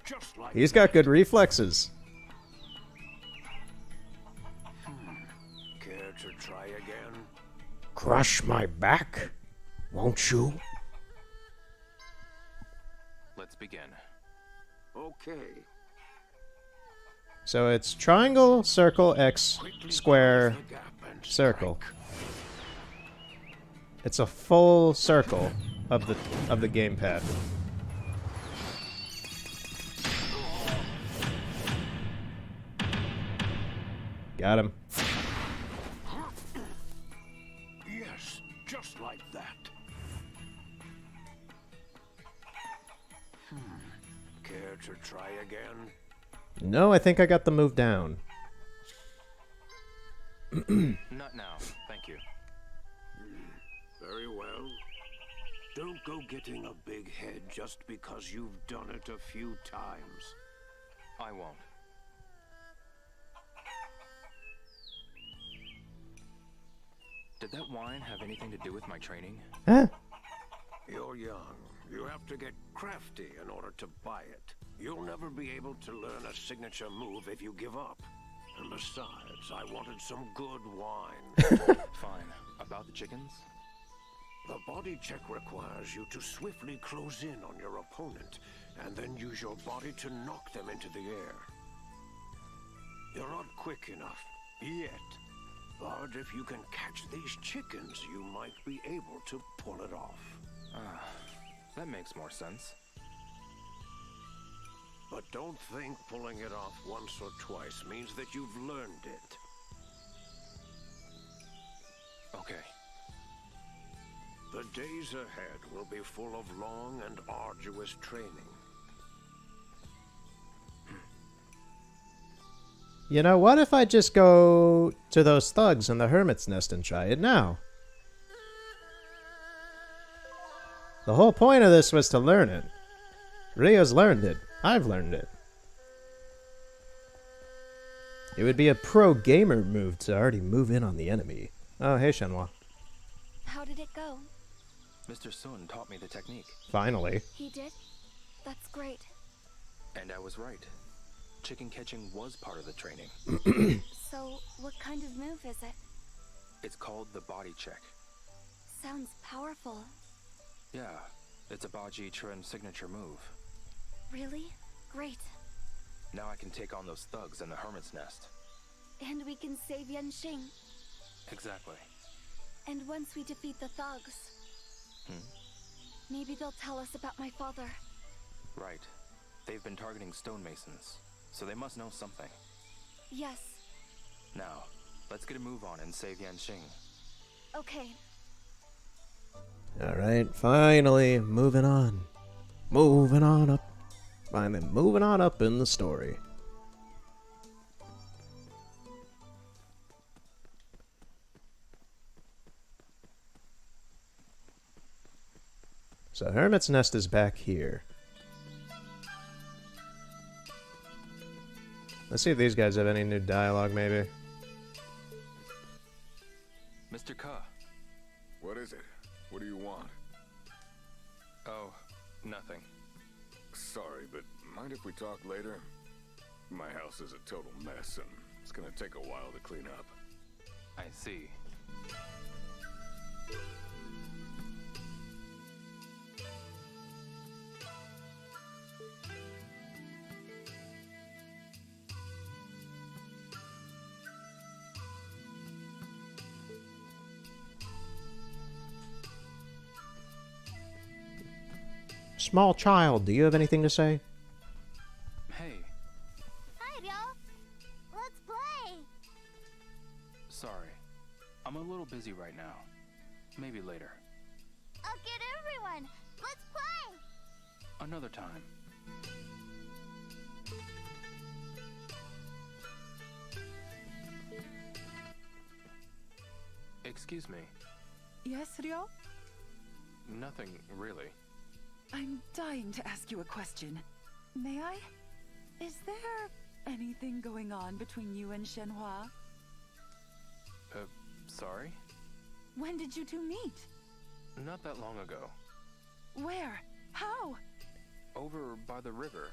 Just like he's got good reflexes. Care to try again? Crush my back, won't you? Let's begin. Okay. So it's triangle, circle, X, Quickly square, close the gap and circle. strike. It's a full circle of the gamepad. Got him. Yes, just like that. Care to try again? No, I think I got the move down. Not now, thank you. Very well. Don't go getting a big head just because you've done it a few times. I won't. Did that wine have anything to do with my training? Huh? You're young. You have to get crafty in order to buy it. You'll never be able to learn a signature move if you give up. And besides, I wanted some good wine. Fine. About the chickens? The body check requires you to swiftly close in on your opponent, and then use your body to knock them into the air. You're not quick enough, yet. But if you can catch these chickens, you might be able to pull it off. That makes more sense. But don't think pulling it off once or twice means that you've learned it. Okay. The days ahead will be full of long and arduous training. You know, what if I just go to those thugs in the hermit's nest and try it now? The whole point of this was to learn it. Rio's learned it. I've learned it. It would be a pro gamer move to already move in on the enemy. Oh, hey, Shenmue. How did it go? Mr. Sun taught me the technique. Finally. He did? That's great. And I was right. Chicken catching was part of the training. So, what kind of move is it? It's called the body check. Sounds powerful. Yeah, it's a Baji Chuan signature move. Really? Great. Now I can take on those thugs in the hermit's nest. And we can save Yanxing. Exactly. And once we defeat the thugs, maybe they'll tell us about my father. Right. They've been targeting stonemasons, so they must know something. Yes. Now, let's get a move on and save Yanxing. Okay. Alright, finally, moving on. Moving on up. Finally, moving on up in the story. So Hermit's Nest is back here. Let's see if these guys have any new dialogue, maybe. Mr. Ka. What is it? What do you want? Oh, nothing. Sorry, but mind if we talk later? My house is a total mess, and it's gonna take a while to clean up. I see. Small child, do you have anything to say? Hey, Hi, y'all. Let's play. sorry. I'm a little busy right now. Maybe later. I'll get everyone. Let's play. Another time. Excuse me. Yes, Ryo? Nothing, really. I'm dying to ask you a question. May I? Is there anything going on between you and Shenhua? Sorry? When did you two meet? Not that long ago. Where? How? Over by the river,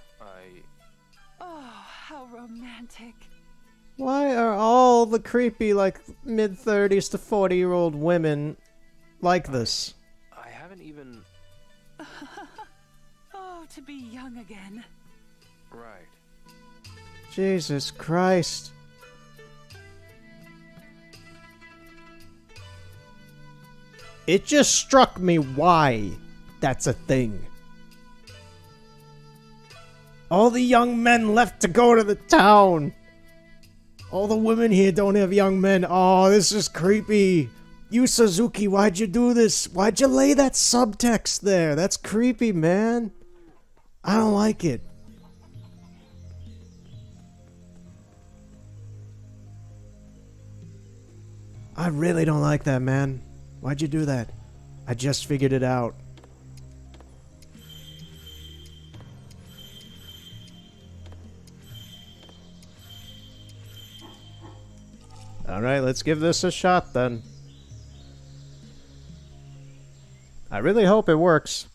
Oh, how romantic. Why are all the creepy, like, mid-30s to 40-year-old women like this? I haven't even... Oh, to be young again. Right. Jesus Christ. It just struck me why that's a thing. All the young men left to go to the town. All the women here don't have young men. Oh, this is creepy. You, Suzuki, why'd you do this? Why'd you lay that subtext there? That's creepy, man. I don't like it. I really don't like that, man. Why'd you do that? I just figured it out. Alright, let's give this a shot then. I really hope it works.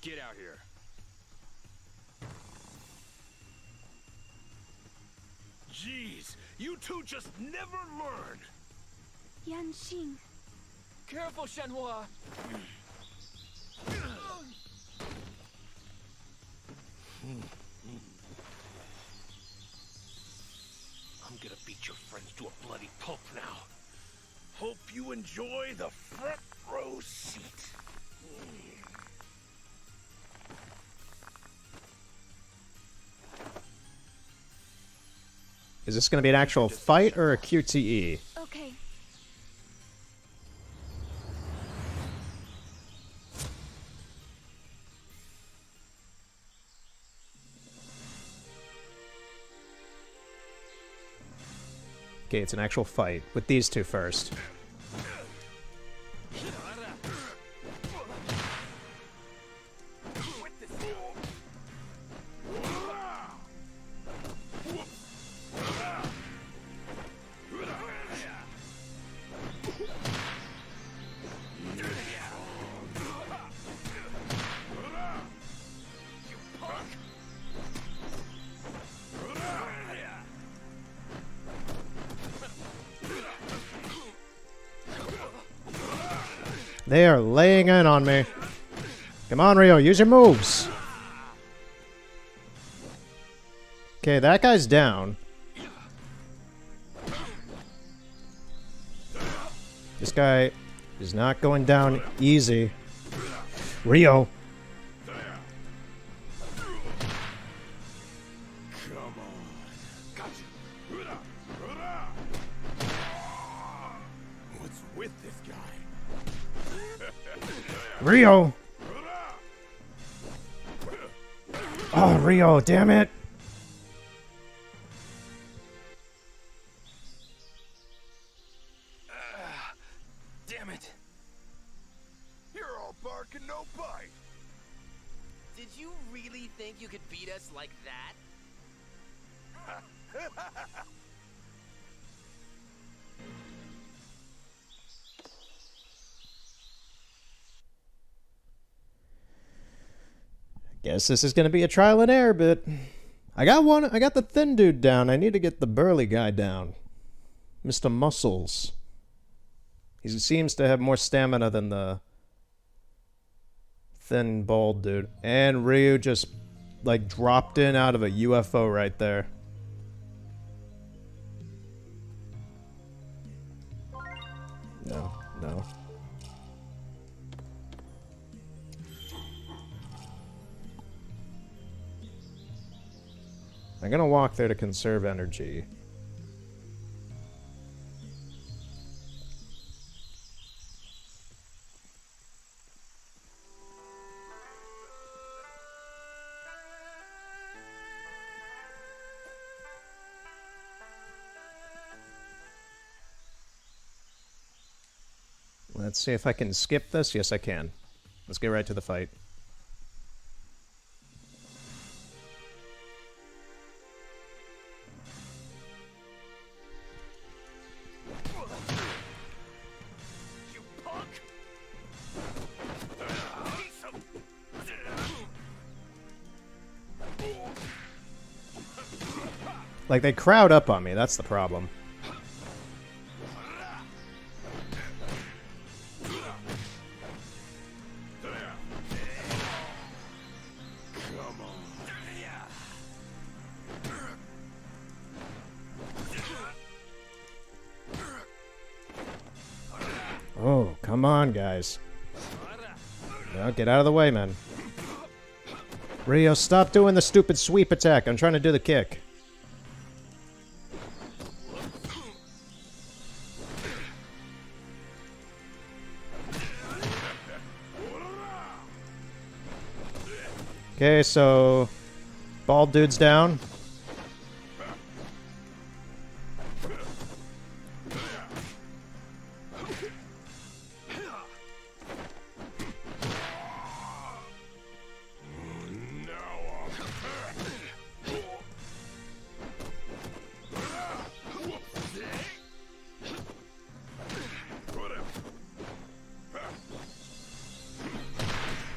Get out here. You two just never learn. Yan Xing. Careful, Shenhua. I'm gonna beat your friends to a bloody pulp now. Hope you enjoy the front row seat. Is this going to be an actual fight or a QTE? Okay. Okay, it's an actual fight with these two first. They are laying in on me. Come on, Ryo, use your moves. Okay, that guy's down. This guy is not going down easy. Ryo. What's with this guy? Ryo! Oh, Ryo, damn it! Damn it. You're all bark and no bite. Did you really think you could beat us like that? Guess this is gonna be a trial and error bit. I got the thin dude down. I need to get the burly guy down. Mr. Muscles. He seems to have more stamina than the thin, bald dude. And Ryu just, like, dropped in out of a UFO right there. No, no. I'm gonna walk there to conserve energy. Let's see if I can skip this. Yes, I can. Let's get right to the fight. You punk! Like, they crowd up on me. That's the problem. Oh, come on, guys. No, get out of the way, man. Ryo, stop doing the stupid sweep attack. I'm trying to do the kick. Okay, so bald dude's down.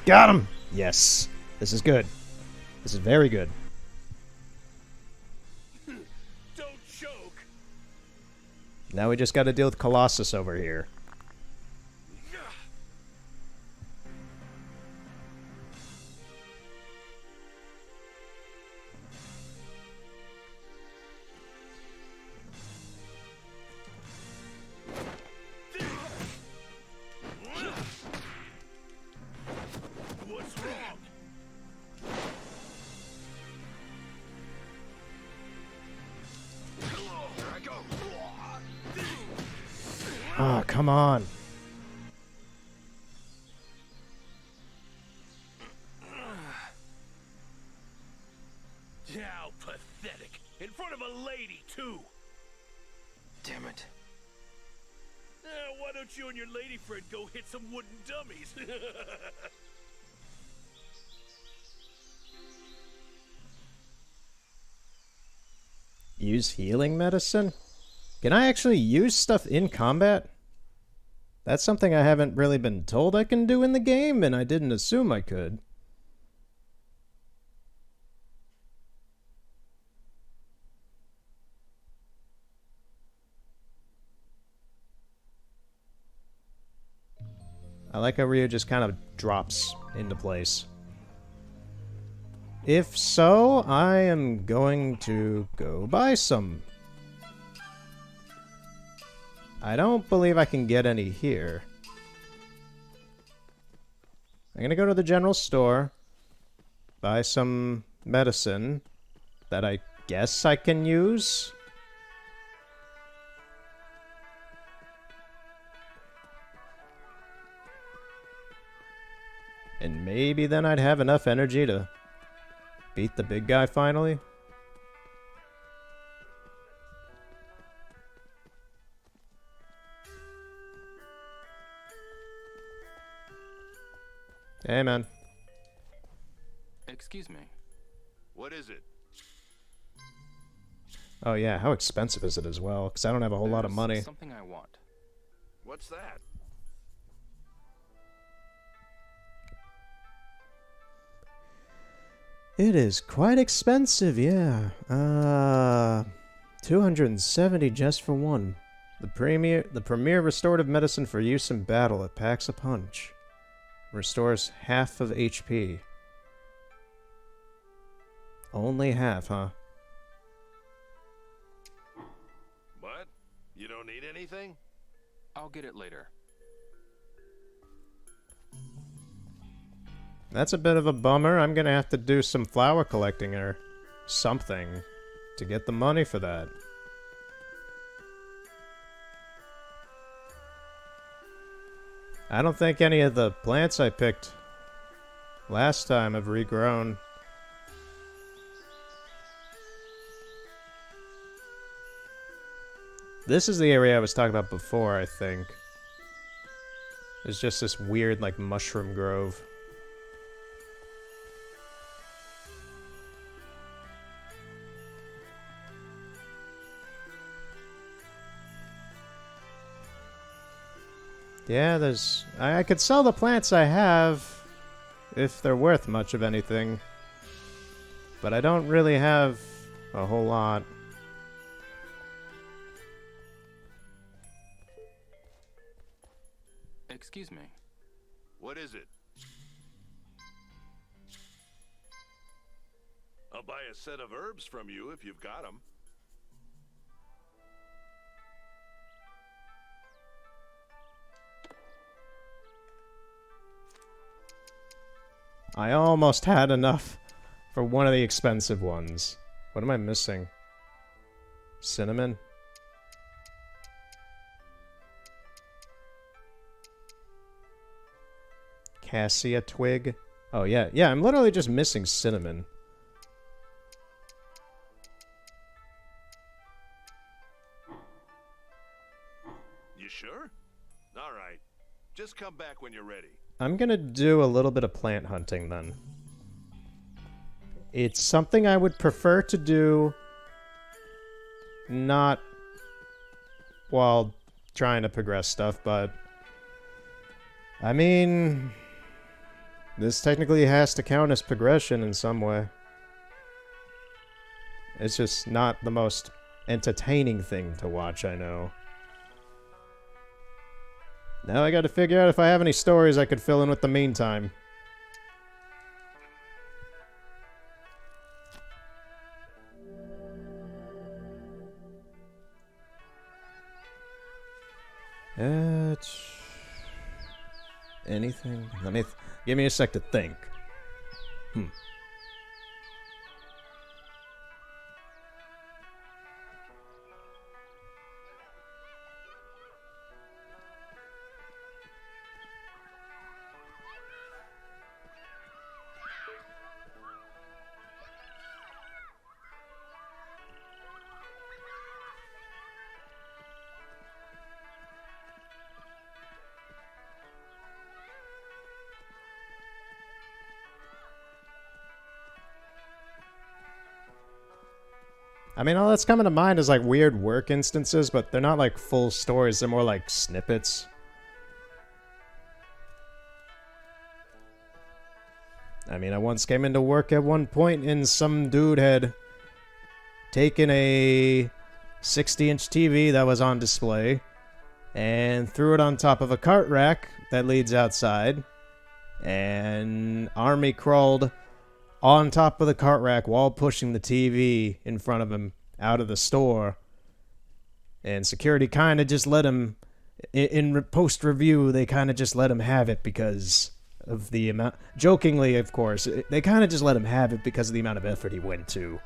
Got him! Yes. This is good. This is very good. Don't choke. Now we just gotta deal with Colossus over here. What's wrong? Oh, come on. How pathetic. In front of a lady, too. Damn it. Why don't you and your lady friend go hit some wooden dummies? Use healing medicine? Can I actually use stuff in combat? That's something I haven't really been told I can do in the game, and I didn't assume I could. I like how Ryu just kind of drops into place. If so, I am going to go buy some. I don't believe I can get any here. I'm gonna go to the general store, buy some medicine that I guess I can use. And maybe then I'd have enough energy to beat the big guy finally. Hey, man. Excuse me. What is it? Oh, yeah. How expensive is it as well? Because I don't have a whole lot of money. Something I want. What's that? It is quite expensive, yeah. 270 just for one. The premier restorative medicine for use in battle. It packs a punch. Restores half of HP. Only half, huh? What? You don't need anything? I'll get it later. That's a bit of a bummer. I'm gonna have to do some flower collecting or something to get the money for that. I don't think any of the plants I picked last time have regrown. This is the area I was talking about before, I think. There's just this weird, like, mushroom grove. Yeah, there's... I could sell the plants I have if they're worth much of anything. But I don't really have a whole lot. Excuse me. What is it? I'll buy a set of herbs from you if you've got them. I almost had enough for one of the expensive ones. What am I missing? Cinnamon? Cassia twig? Oh, yeah. Yeah, I'm literally just missing cinnamon. You sure? All right. Just come back when you're ready. I'm gonna do a little bit of plant hunting then. It's something I would prefer to do not while trying to progress stuff, but I mean, this technically has to count as progression in some way. It's just not the most entertaining thing to watch, I know. Now I gotta figure out if I have any stories I could fill in with the meantime. Anything? Give me a sec to think. I mean, all that's coming to mind is like weird work instances, but they're not like full stories, they're more like snippets. I mean, I once came into work at one point and some dude had taken a 60-inch TV that was on display and threw it on top of a cart rack that leads outside, and Army crawled on top of the cart rack while pushing the TV in front of him out of the store. And security kind of just let him, in post-review, they kind of just let him have it because of the amount, jokingly, of course, they kind of just let him have it because of the amount of effort he went to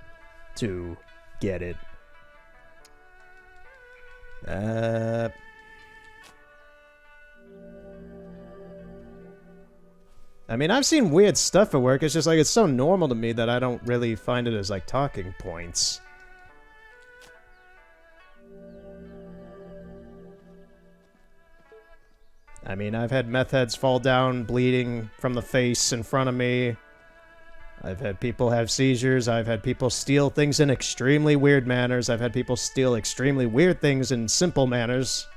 get it. I mean, I've seen weird stuff at work. It's just like, it's so normal to me that I don't really find it as like talking points. I mean, I've had meth heads fall down bleeding from the face in front of me. I've had people have seizures. I've had people steal things in extremely weird manners. I've had people steal extremely weird things in simple manners.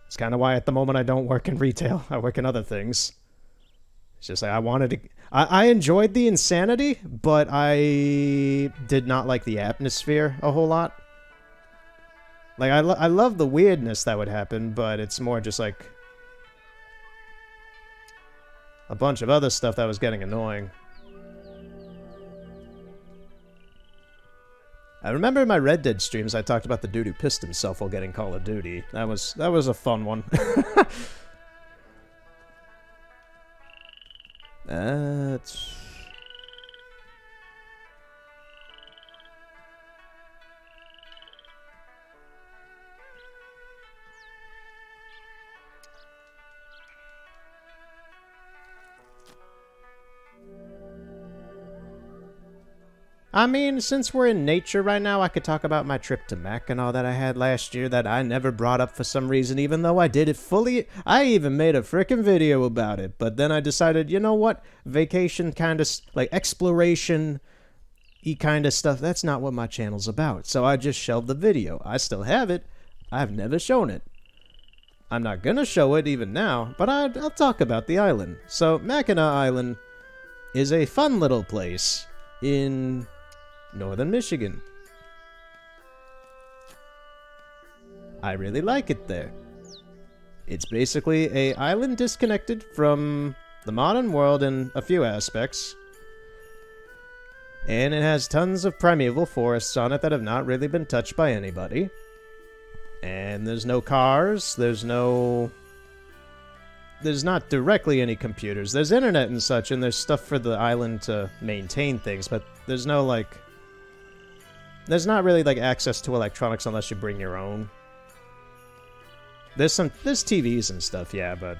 It's kind of why at the moment I don't work in retail. I work in other things. It's just like I wanted to... I enjoyed the insanity, but I did not like the atmosphere a whole lot. Like, I love the weirdness that would happen, but it's more just like a bunch of other stuff that was getting annoying. I remember in my Red Dead streams I talked about the dude who pissed himself while getting Call of Duty. That was a fun one. I mean, since we're in nature right now, I could talk about my trip to Mac and all that I had last year that I never brought up for some reason, even though I did it fully. I even made a frickin' video about it, but then I decided, you know what? Vacation kind of, like, exploration-y kind of stuff, that's not what my channel's about. So I just shelved the video. I still have it. I've never shown it. I'm not gonna show it even now, but I'll talk about the island. So, Mackinac Island is a fun little place in northern Michigan. I really like it there. It's basically an island disconnected from the modern world in a few aspects. And it has tons of primeval forests on it that have not really been touched by anybody. And there's no cars, there's not directly any computers. There's internet and such, and there's stuff for the island to maintain things, but there's no, like... There's not really, like, access to electronics unless you bring your own. There's TVs and stuff, yeah, but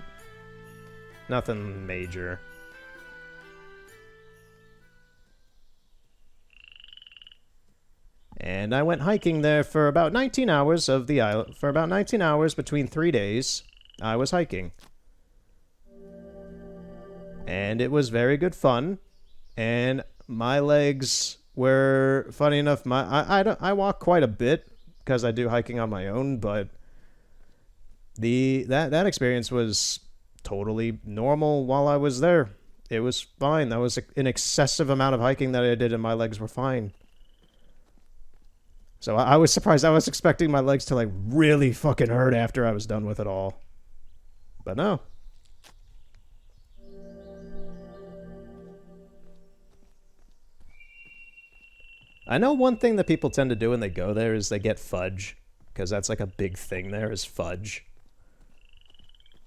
nothing major. And I went hiking there for about 19 hours of the island. For about 19 hours between 3 days, I was hiking. And it was very good fun. And my legs were, funny enough, I walk quite a bit because I do hiking on my own, but that experience was totally normal while I was there. It was fine. That was an excessive amount of hiking that I did, and my legs were fine. So I was surprised. I was expecting my legs to like really fucking hurt after I was done with it all. But no. I know one thing that people tend to do when they go there is they get fudge. Because that's like a big thing there is fudge.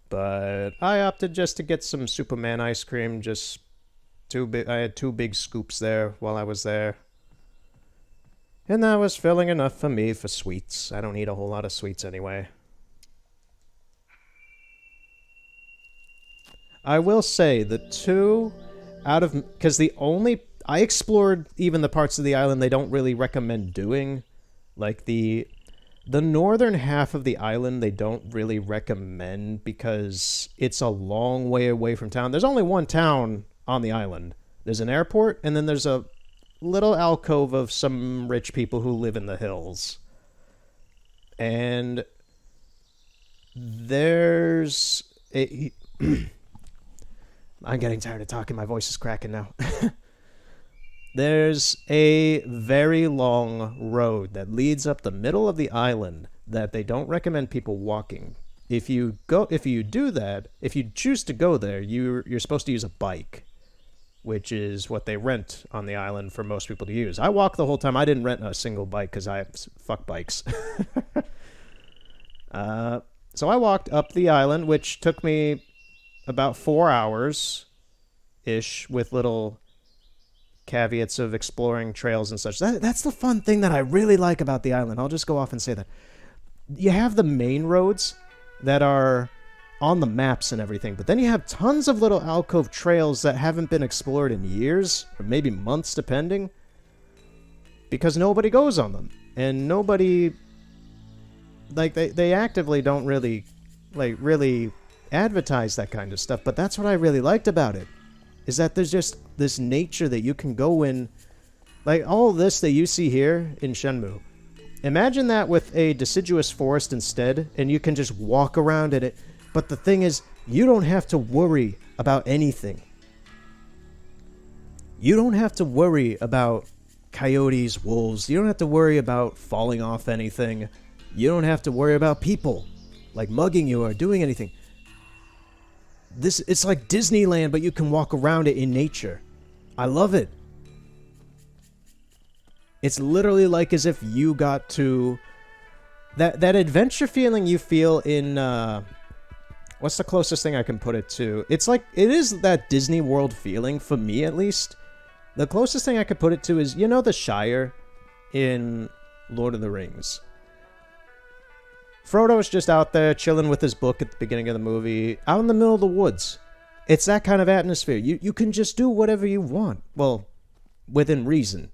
But I opted just to get some Superman ice cream. Just I had 2 big scoops there while I was there. And that was filling enough for me for sweets. I don't eat a whole lot of sweets anyway. I will say the 2 out of... Because I explored even the parts of the island they don't really recommend doing. Like the northern half of the island they don't really recommend because it's a long way away from town. There's only one town on the island. There's an airport, and then there's a little alcove of some rich people who live in the hills. And there's a... I'm getting tired of talking. My voice is cracking now. There's a very long road that leads up the middle of the island that they don't recommend people walking. If you do that, if you choose to go there, you're supposed to use a bike, which is what they rent on the island for most people to use. I walked the whole time. I didn't rent a single bike because fuck bikes. So I walked up the island, which took me about 4 hours-ish with little caveats of exploring trails and such. That's the fun thing that I really like about the island. I'll just go off and say that. You have the main roads that are on the maps and everything, but then you have tons of little alcove trails that haven't been explored in years, or maybe months, depending, because nobody goes on them. And nobody... Like, they actively don't really advertise that kind of stuff, but that's what I really liked about it. Is that there's just this nature that you can go in. Like, all this that you see here in Shenmue. Imagine that with a deciduous forest instead, and you can just walk around in it. But the thing is, you don't have to worry about anything. You don't have to worry about coyotes, wolves. You don't have to worry about falling off anything. You don't have to worry about people, like mugging you or doing anything. It's like Disneyland, but you can walk around it in nature. I love it. It's literally like as if you got to... That adventure feeling you feel in... what's the closest thing I can put it to? It's like... It is that Disney World feeling, for me at least. The closest thing I could put it to is... You know the Shire in Lord of the Rings? Frodo's just out there chilling with his book at the beginning of the movie, out in the middle of the woods. It's that kind of atmosphere. You can just do whatever you want. Well, within reason.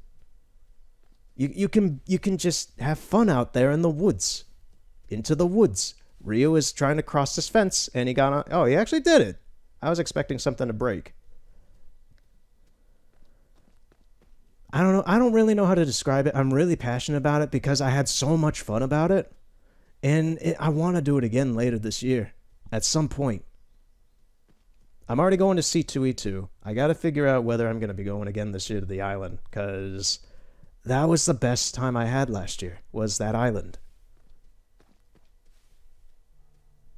You can just have fun out there in the woods. Into the woods. Ryu is trying to cross this fence, and he got on... Oh, he actually did it. I was expecting something to break. I don't know. I don't really know how to describe it. I'm really passionate about it because I had so much fun about it. And I want to do it again later this year. At some point. I'm already going to C2E2. I got to figure out whether I'm going to be going again this year to the island. Because that was the best time I had last year. Was that island.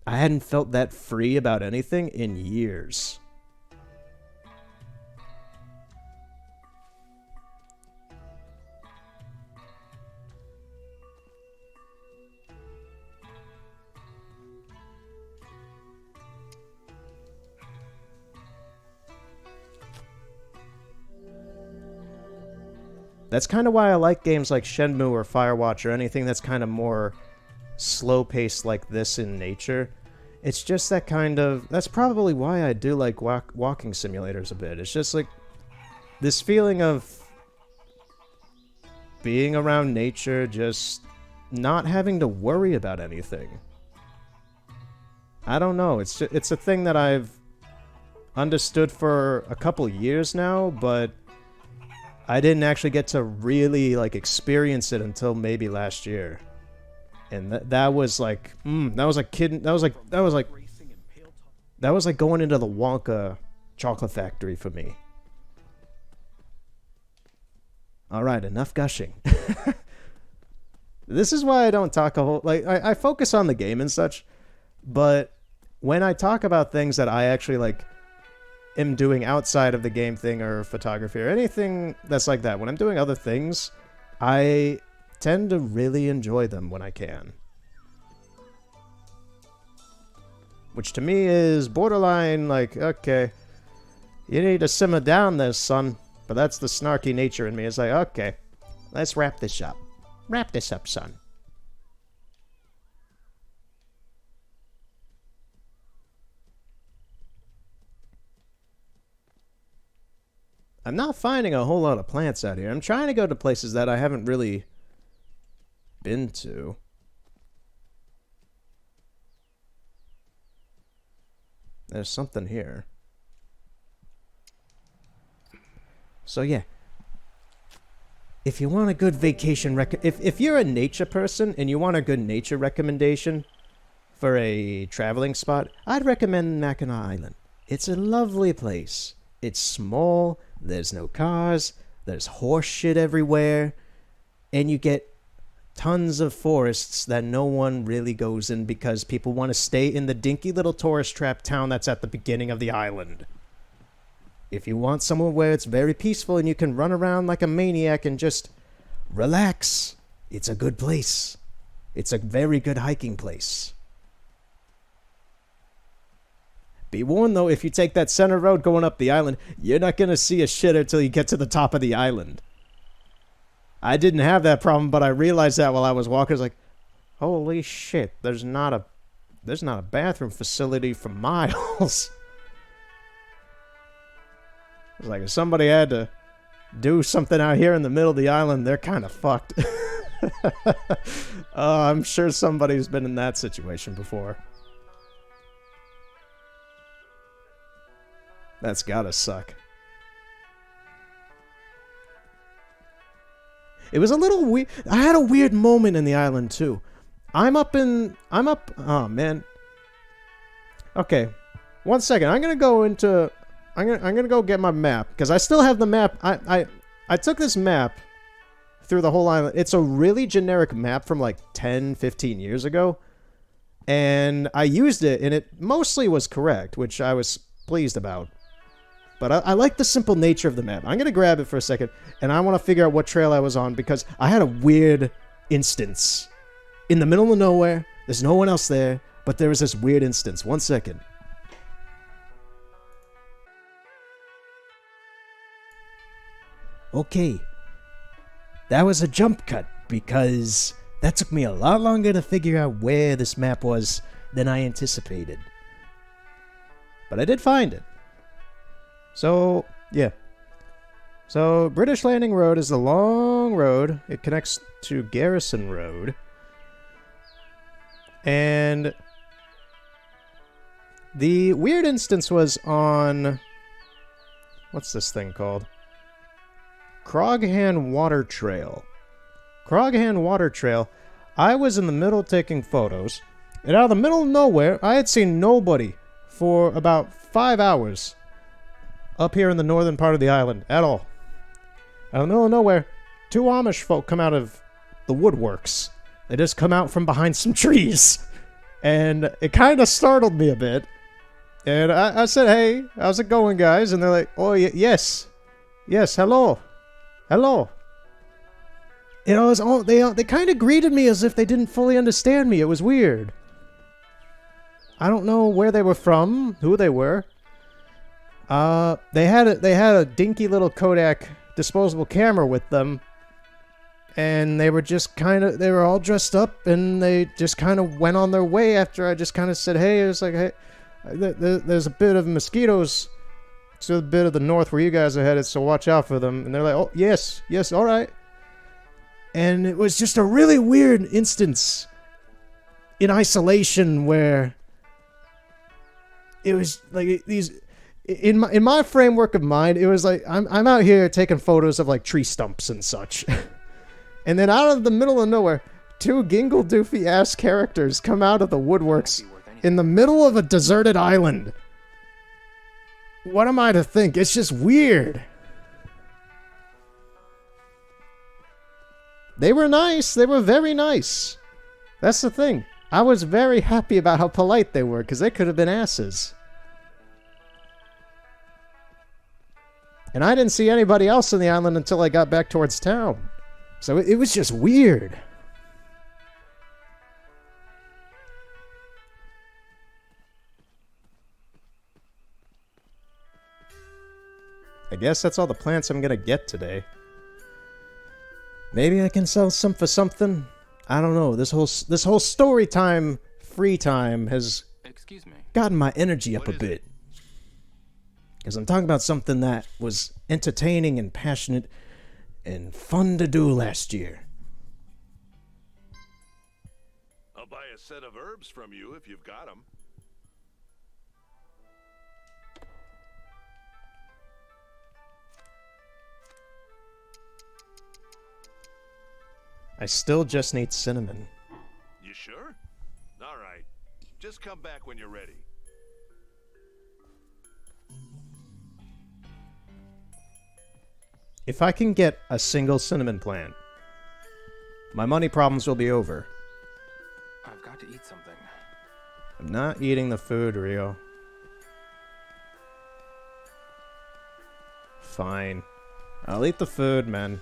I hadn't felt that free about anything in years. That's kind of why I like games like Shenmue or Firewatch or anything that's kind of more slow-paced like this in nature. It's just that kind of... That's probably why I do like walking simulators a bit. It's just like this feeling of being around nature, just not having to worry about anything. I don't know. It's a thing that I've understood for a couple years now, but I didn't actually get to really like experience it until maybe last year. And that was like that was like going into the Wonka chocolate factory for me. All right, enough gushing. This is why I don't talk a whole... Like, I focus on the game and such, but when I talk about things that I actually, like, am doing outside of the game thing or photography or anything that's like that, when I'm doing other things, I tend to really enjoy them when I can. Which to me is borderline, like, okay, you need to simmer down there, son. But that's the snarky nature in me. It's like, okay, let's wrap this up. Wrap this up, son. I'm not finding a whole lot of plants out here. I'm trying to go to places that I haven't really been to. There's something here. So yeah. If you want a good vacation if you're a nature person and you want a good nature recommendation for a traveling spot, I'd recommend Mackinac Island. It's a lovely place. It's small, there's no cars, there's horse shit everywhere, and you get tons of forests that no one really goes in because people want to stay in the dinky little tourist trap town that's at the beginning of the island. If you want somewhere where it's very peaceful and you can run around like a maniac and just relax, it's a good place. It's a very good hiking place. Be warned though, if you take that center road going up the island, you're not going to see a shit until you get to the top of the island. I didn't have that problem, but I realized that while I was walking. I was like, holy shit, there's not a bathroom facility for miles. It's like, if somebody had to do something out here in the middle of the island, they're kind of fucked. I'm sure somebody's been in that situation before. That's gotta suck. It was a little weird. I had a weird moment in the island, too. Oh, man. Okay. 1 second. I'm gonna go get my map, because I still have the map. I took this map through the whole island. It's a really generic map from like 10, 15 years ago. And I used it, and it mostly was correct, which I was pleased about. But I like the simple nature of the map. I'm going to grab it for a second, and I want to figure out what trail I was on, because I had a weird instance. In the middle of nowhere, there's no one else there, but there was this weird instance. 1 second. Okay. That was a jump cut, because that took me a lot longer to figure out where this map was than I anticipated. But I did find it. So, yeah. So, British Landing Road is a long road. It connects to Garrison Road. And the weird instance was on... What's this thing called? Croghan Water Trail. Croghan Water Trail. I was in the middle taking photos. And out of the middle of nowhere, I had seen nobody for about 5 hours. Up here in the northern part of the island at all. Out of the middle of nowhere, 2 Amish folk come out of the woodworks. They just come out from behind some trees. And it kind of startled me a bit. And I said, hey, how's it going, guys? And they're like, oh, yes. Yes, hello. Hello. You know, they kind of greeted me as if they didn't fully understand me. It was weird. I don't know where they were from, who they were. They had a dinky little Kodak disposable camera with them, and they were all dressed up, and they just kind of went on their way after I just kind of said, hey, it was like, hey, there's a bit of mosquitoes to the bit of the north where you guys are headed, so watch out for them. And they're like, oh, yes, all right. And it was just a really weird instance in isolation where it was like these... In my framework of mind, it was like I'm out here taking photos of like tree stumps and such, and then out of the middle of nowhere, 2 gingle doofy ass characters come out of the woodworks in the middle of a deserted island. What am I to think? It's just weird. They were nice. They were very nice. That's the thing. I was very happy about how polite they were, because they could have been asses. And I didn't see anybody else on the island until I got back towards town. So it was just weird. I guess that's all the plants I'm gonna get today. Maybe I can sell some for something. I don't know. This whole story time, free time has Excuse me. gotten my energy up a bit. Because I'm talking about something that was entertaining and passionate and fun to do last year. I'll buy a set of herbs from you if you've got them. I still just need cinnamon. You sure? All right. Just come back when you're ready. If I can get a single cinnamon plant, my money problems will be over. I've got to eat something. I'm not eating the food, Rio. Fine. I'll eat the food, man.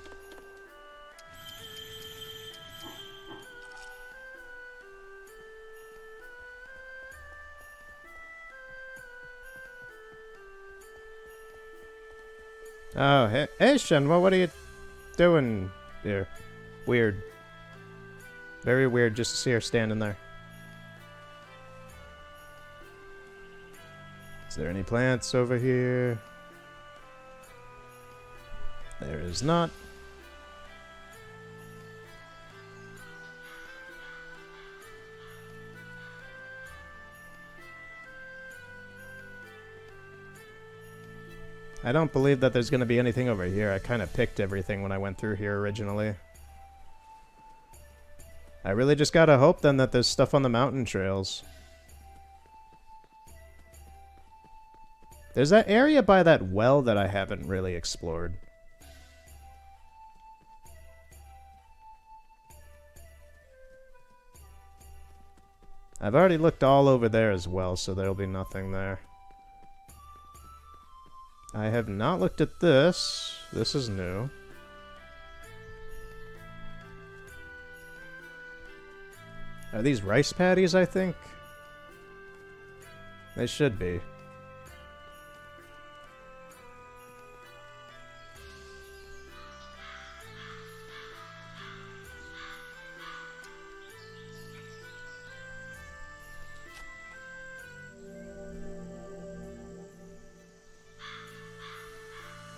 Oh, hey Shenmue, what are you doing here? Weird. Very weird just to see her standing there. Is there any plants over here? There is not. I don't believe that there's going to be anything over here. I kind of picked everything when I went through here originally. I really just gotta hope then that there's stuff on the mountain trails. There's that area by that well that I haven't really explored. I've already looked all over there as well, so there'll be nothing there. I have not looked at this. This is new. Are these rice patties, I think? They should be.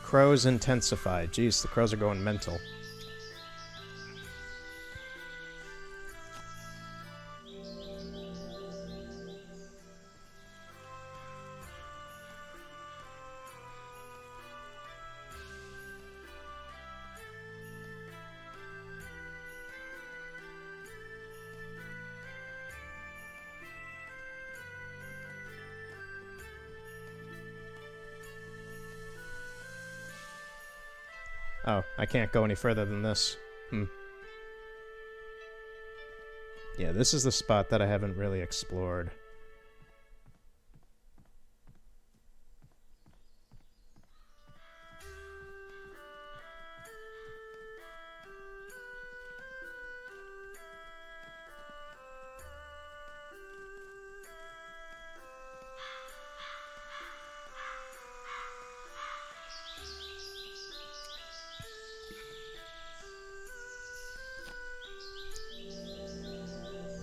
Crows intensify. Jeez, the crows are going mental. Oh, I can't go any further than this. Yeah, this is the spot that I haven't really explored.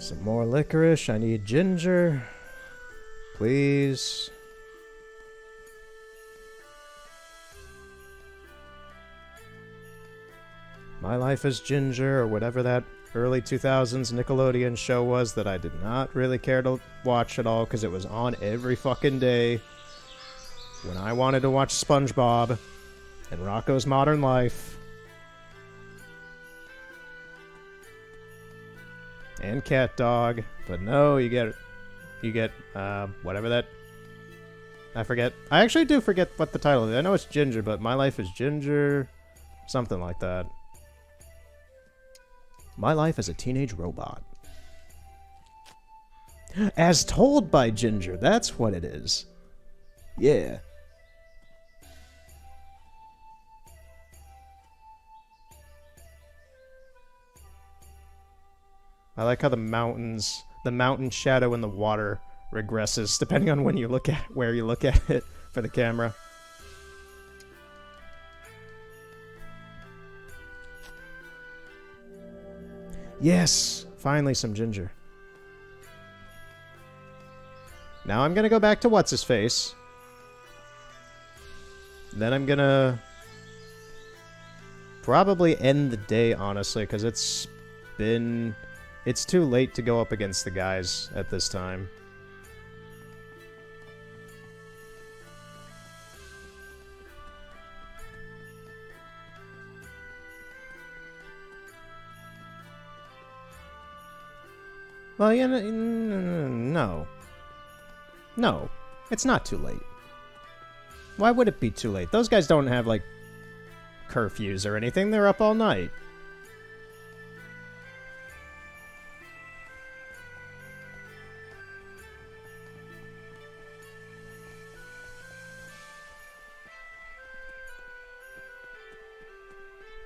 Some more licorice. I need ginger. Please. My Life as Ginger, or whatever that early 2000s Nickelodeon show was that I did not really care to watch at all because it was on every fucking day when I wanted to watch SpongeBob and Rocko's Modern Life. And Cat Dog, but no, you get whatever that, I forget. I actually do forget what the title is. I know it's Ginger, but My Life is Ginger, something like that. My life as a teenage robot. As told by Ginger, that's what it is. Yeah. I like how the mountain shadow in the water regresses depending on when you look at where you look at it for the camera. Yes, finally some Ginger. Now I'm gonna go back to what's his face. Then I'm gonna probably end the day, honestly, because it's too late to go up against the guys at this time. Well, yeah, no. No, it's not too late. Why would it be too late? Those guys don't have, like, curfews or anything. They're up all night.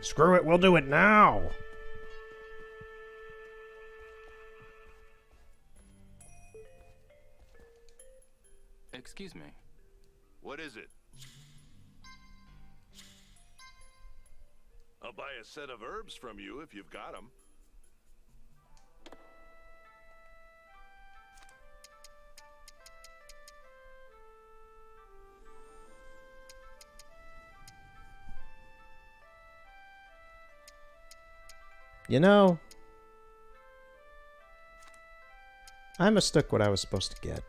Screw it, we'll do it now! Excuse me. What is it? I'll buy a set of herbs from you if you've got them. You know, I mistook what I was supposed to get.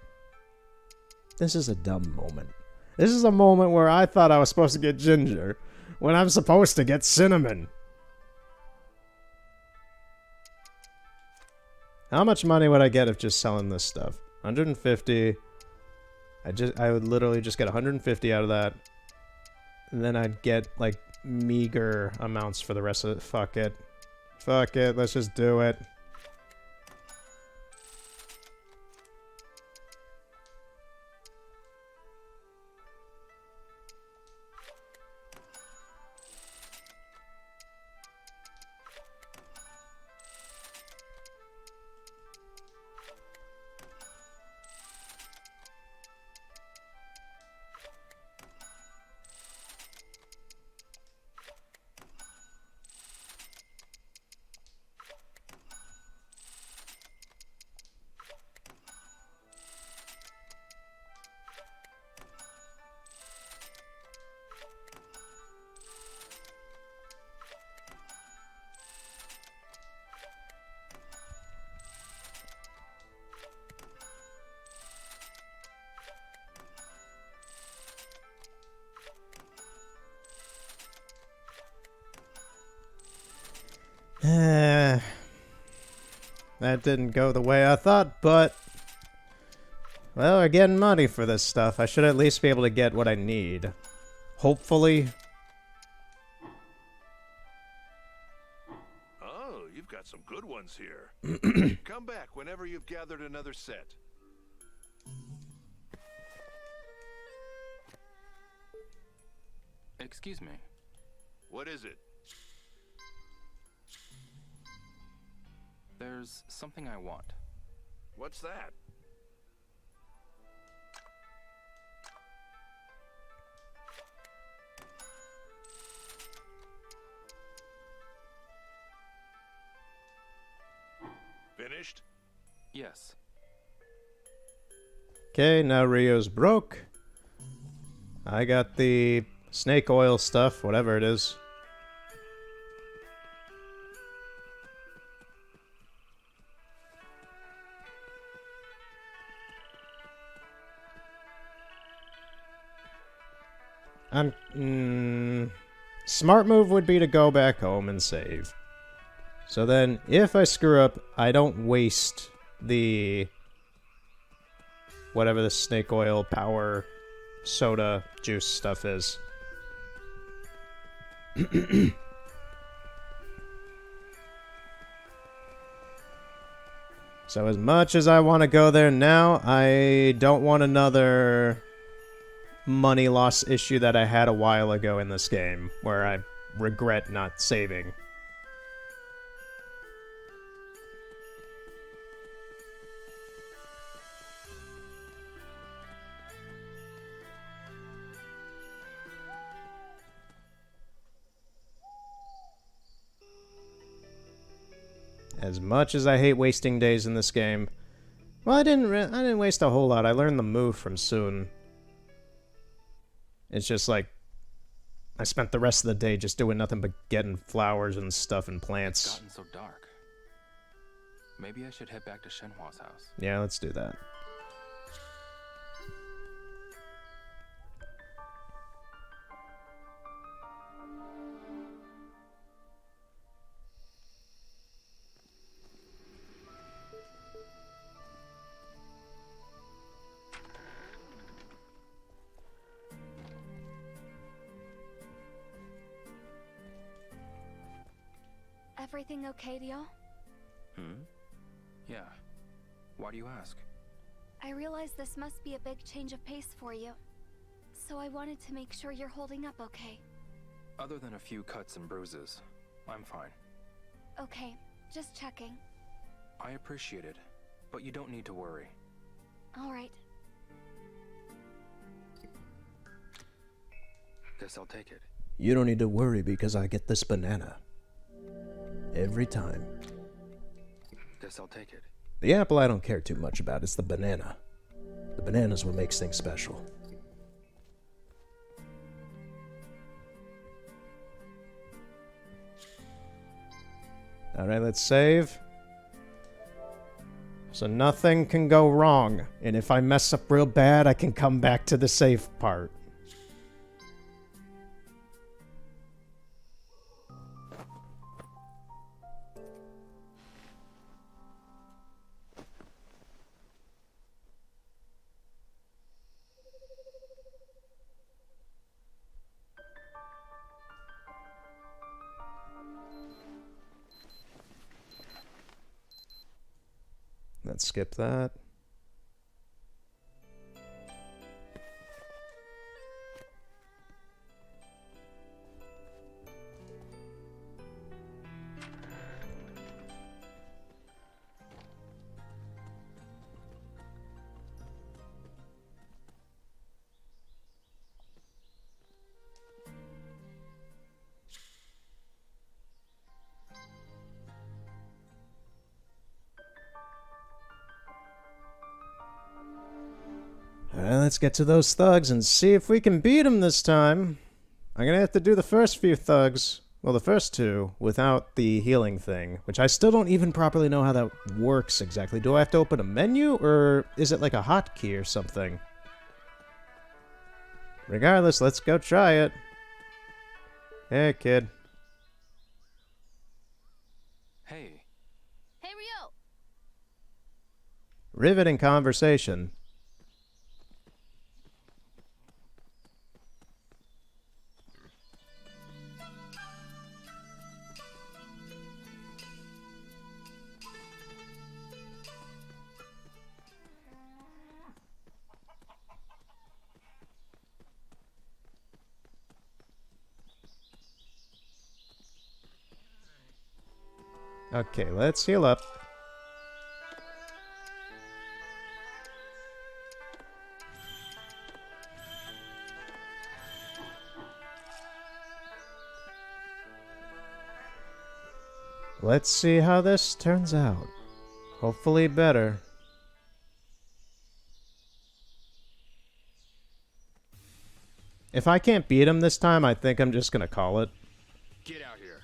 This is a dumb moment. This is a moment where I thought I was supposed to get Ginger, when I'm supposed to get Cinnamon. How much money would I get if just selling this stuff? 150. I would literally just get 150 out of that. And then I'd get, like, meager amounts for the rest of it. Fuck it. Fuck it, let's just do it. That didn't go the way I thought, but... Well, we're getting money for this stuff. I should at least be able to get what I need. Hopefully. Oh, you've got some good ones here. Come back whenever you've gathered another set. Excuse me. What is it? There's something I want. What's that? Finished? Yes. Okay, now Rio's broke. I got the snake oil stuff, whatever it is. Smart move would be to go back home and save. So then, if I screw up, I don't waste the... whatever the snake oil power soda juice stuff is. So as much as I want to go there now, I don't want another money loss issue that I had a while ago in this game, where I regret not saving. As much as I hate wasting days in this game, well, I didn't waste a whole lot. I learned the move from Soon. It's just like I spent the rest of the day just doing nothing but getting flowers and stuff and plants. It's gotten so dark. Maybe I should head back to Shenhua's house. Yeah, let's do that. Everything okay, Dio? Yeah. Why do you ask? I realize this must be a big change of pace for you. So I wanted to make sure you're holding up okay. Other than a few cuts and bruises, I'm fine. Okay, just checking. I appreciate it, but you don't need to worry. Alright. Guess I'll take it. You don't need to worry because I get this banana. Every time. Guess I'll take it. The apple I don't care too much about, it's the banana. The banana's what makes things special. Alright, let's save. So nothing can go wrong. And if I mess up real bad, I can come back to the safe part. Let's skip that. Alright, let's get to those thugs and see if we can beat them this time. I'm gonna have to do the first few thugs, well, the first two, without the healing thing, which I still don't even properly know how that works exactly. Do I have to open a menu, or is it like a hotkey or something? Regardless, let's go try it. Hey, kid. Hey. Hey, Rio! Riveting conversation. Okay, let's heal up. Let's see how this turns out. Hopefully better. If I can't beat him this time, I think I'm just gonna call it. Get out here.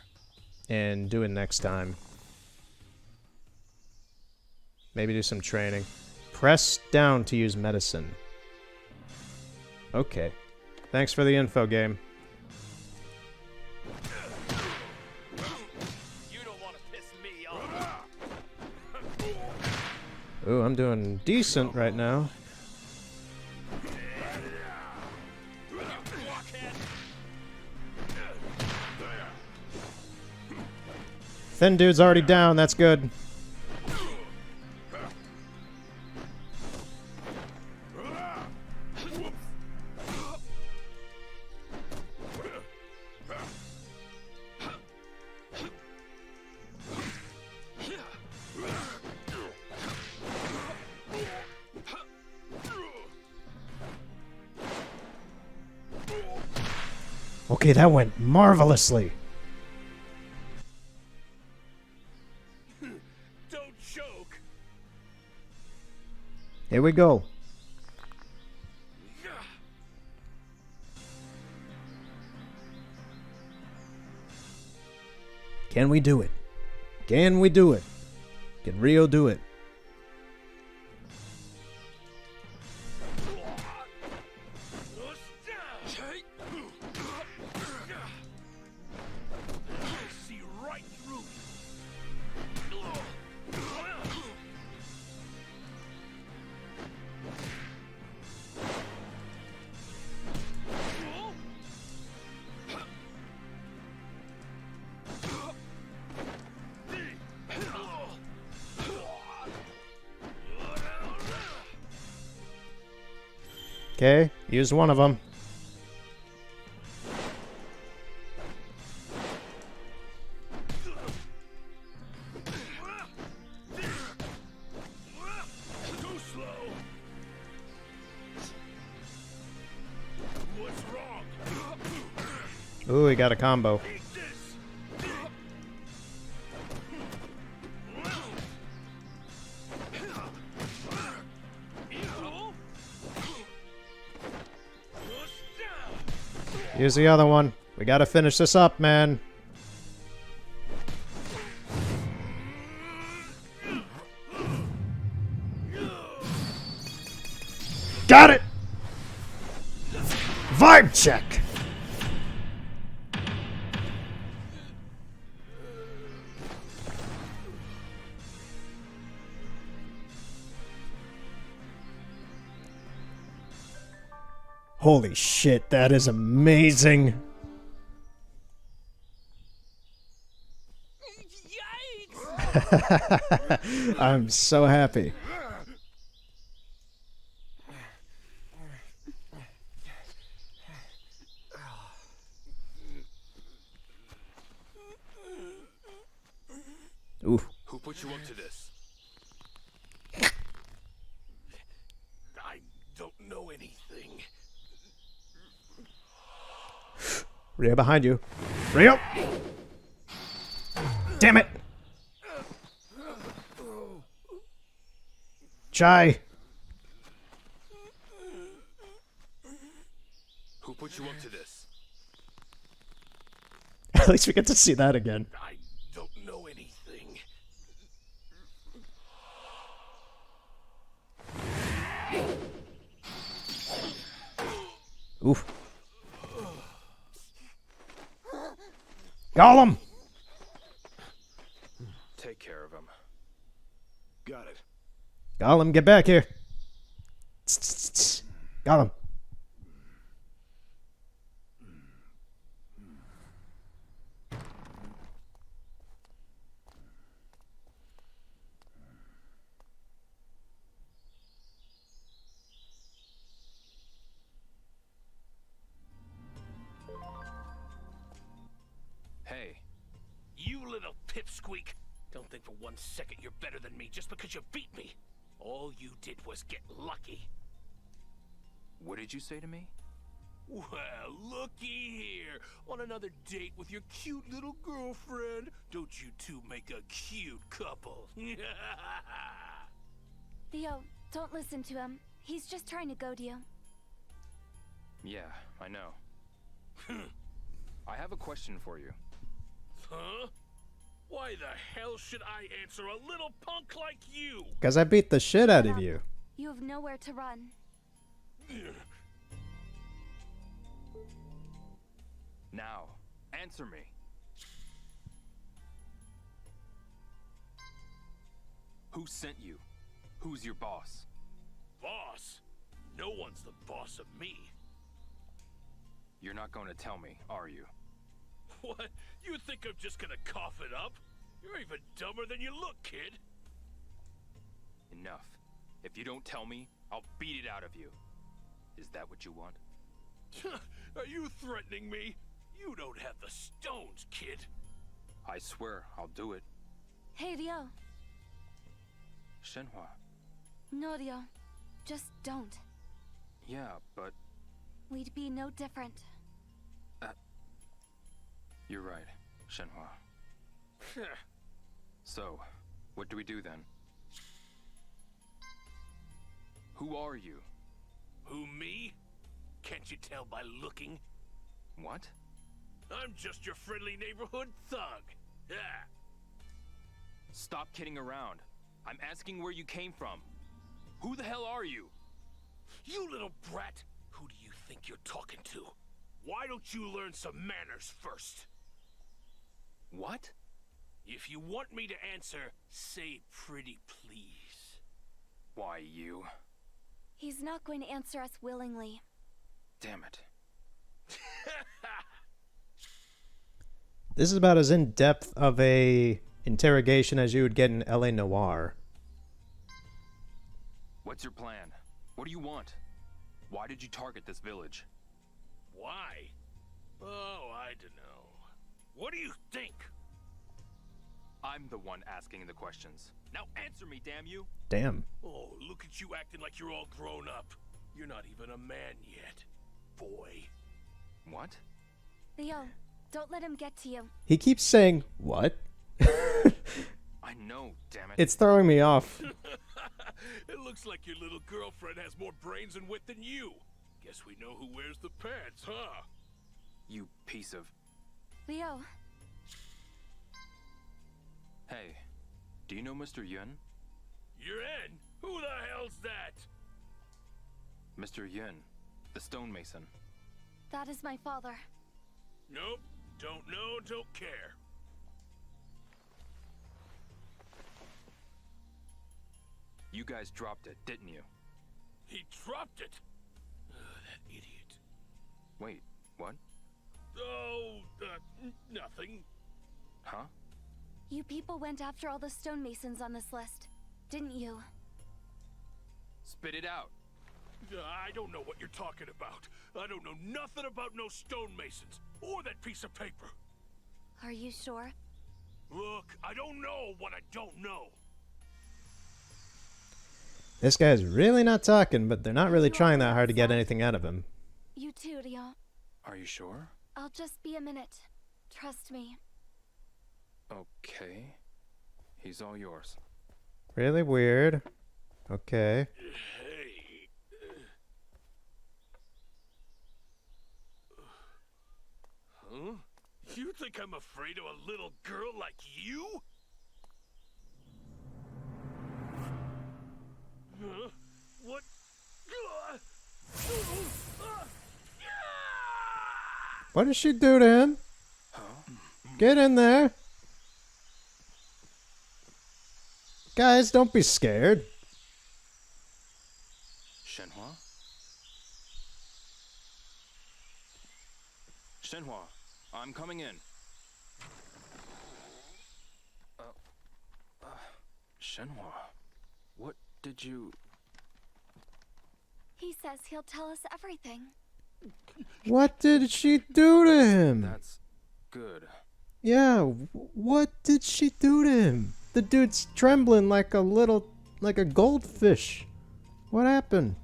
And do it next time. Maybe do some training. Press down to use medicine. Okay. Thanks for the info, game. You don't want to piss me off. Ooh, I'm doing decent right now. Thin dude's already down, that's good. Okay, that went marvelously. Don't choke. Here we go. Can we do it? Can we do it? Can Rio do it? See right through Okay, use one of them. Too slow. What's wrong? Ooh, we got a combo. Eat this. Use the other one. We gotta finish this up, man. Got it! Vibe check! Holy shit, that is amazing. I'm so happy. Ooh. Who put you up to this? I don't know anything. Rio behind you. Rio! Damn it! Chai! Who put you up to this? At least we get to see that again. I don't know anything. Oof. Gollum! Take care of him. Got it. Gollum, get back here. Gollum. Hey, You little pipsqueak. Don't think for 1 second you're better than me just because you beat me. All you did was get lucky. what did you say to me? Well, looky here. On another date with your cute little girlfriend. Don't you two make a cute couple? Theo, don't listen to him. He's just trying to goad you. Yeah, I know. I have a question for you. Huh? Why the hell should I answer a little punk like you? Because I beat the shit out of you. You have nowhere to run. Now, answer me. Who sent you? Who's your boss? Boss? No one's the boss of me. You're not going to tell me, are you? What? You think I'm just gonna cough it up? You're even dumber than you look, kid. Enough. If you don't tell me, I'll beat it out of you. Is that what you want? Are you threatening me? You don't have the stones, kid. I swear I'll do it. Hey, Theo. Shenhua. No, Theo. Just don't. Yeah, but... We'd be no different. You're right, Shenhua. So, what do we do then? Who are you? Who, me? Can't you tell by looking? What? I'm just your friendly neighborhood thug. Yeah. Stop kidding around. I'm asking where you came from. Who the hell are you? You little brat! Who do you think you're talking to? Why don't you learn some manners first? What? If you want me to answer, say pretty please. Why, you? He's not going to answer us willingly. Damn it. This is about as in-depth of a interrogation as you would get in L.A. Noire. What's your plan? What do you want? Why did you target this village? Why? Oh, I dunno. What do you think? I'm the one asking the questions. Now answer me, damn you! Damn. Oh, look at you acting like you're all grown up. You're not even a man yet, boy. What? Leo, don't let him get to you. He keeps saying, what? I know, damn it. It's throwing me off. It looks like your little girlfriend has more brains and wit than you. Guess we know who wears the pants, huh? You piece of... Leo. Hey, do you know Mr. Yun? Yun? Who the hell's that? Mr. Yun, the stonemason. That is my father. Nope, don't know, don't care. You guys dropped it, didn't you? He dropped it? That idiot. Wait, what? Oh, nothing. Huh? You people went after all the stonemasons on this list, didn't you? Spit it out. I don't know what you're talking about. I don't know nothing about no stonemasons, or that piece of paper. Are you sure? Look, I don't know what I don't know. This guy's really not talking, but they're not really trying that hard to get anything out of him. You too, Leo. Are you sure? I'll just be a minute. Trust me. Okay. He's all yours. Really weird. Okay. Hey. Huh? You think I'm afraid of a little girl like you? Huh? What? What did she do to him? Get in there. Guys, don't be scared. Shenhua? Shenhua, I'm coming in. Shenhua, what did you... He says he'll tell us everything. What did she do to him? That's good. Yeah, what did she do to him? The dude's trembling like a goldfish. What happened?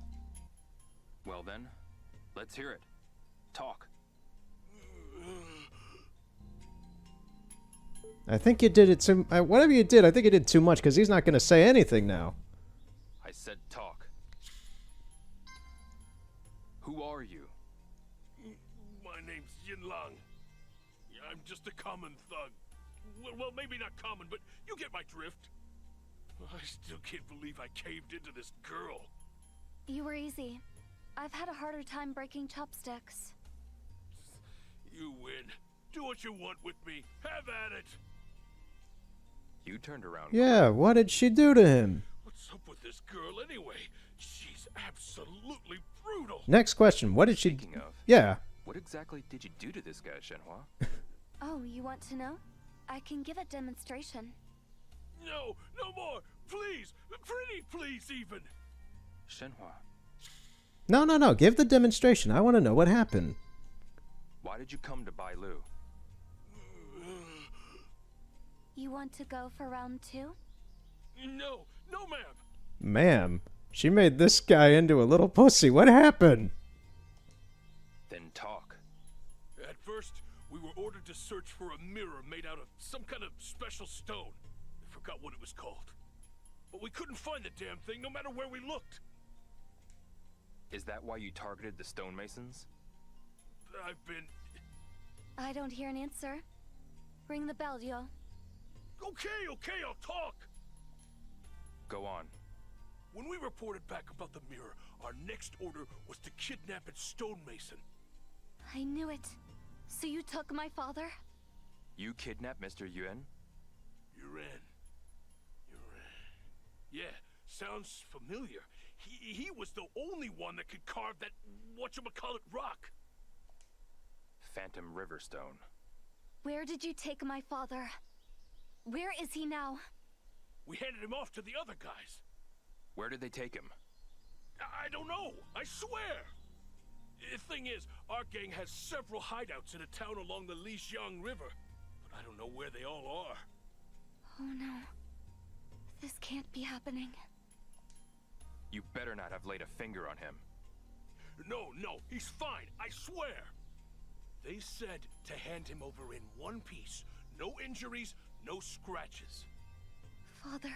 Well then, let's hear it. Talk. I think you did it too... whatever you did, I think you did too much, because he's not going to say anything now. I said talk. Who are you? My name's Yinlang. I'm just a common thug. Well, maybe not common, but you get my drift. I still can't believe I caved into this girl. You were easy. I've had a harder time breaking chopsticks. You win. Do what you want with me. Have at it. You turned around. Yeah, what did she do to him? What's up with this girl anyway? She's absolutely brutal. Next question, what did she... Speaking of... Yeah. What exactly did you do to this guy, Shenhua? Oh, you want to know? I can give a demonstration. No, no more. Please. Pretty please, even. Shenhua. No, give the demonstration. I want to know what happened. Why did you come to Bailu? You want to go for round 2? No, ma'am. Ma'am, she made this guy into a little pussy. What happened? Then talk. At first, We were ordered to search for a mirror made out of some kind of special stone. I forgot what it was called. But we couldn't find the damn thing no matter where we looked. Is that why you targeted the stonemasons? I've been... I don't hear an answer. Ring the bell, yo. Okay, I'll talk. Go on. When we reported back about the mirror, our next order was to kidnap its stonemason. I knew it. So you took my father? You kidnapped Mr. Yuan? Yuan. Yeah, sounds familiar. He was the only one that could carve that whatchamacallit rock. Phantom Riverstone. Where did you take my father? Where is he now? We handed him off to the other guys. Where did they take him? I don't know, I swear. The thing is, our gang has several hideouts in a town along the Lijiang River, but I don't know where they all are. Oh no. This can't be happening. You better not have laid a finger on him. No, he's fine, I swear. They said to hand him over in one piece. No injuries, no scratches. Father.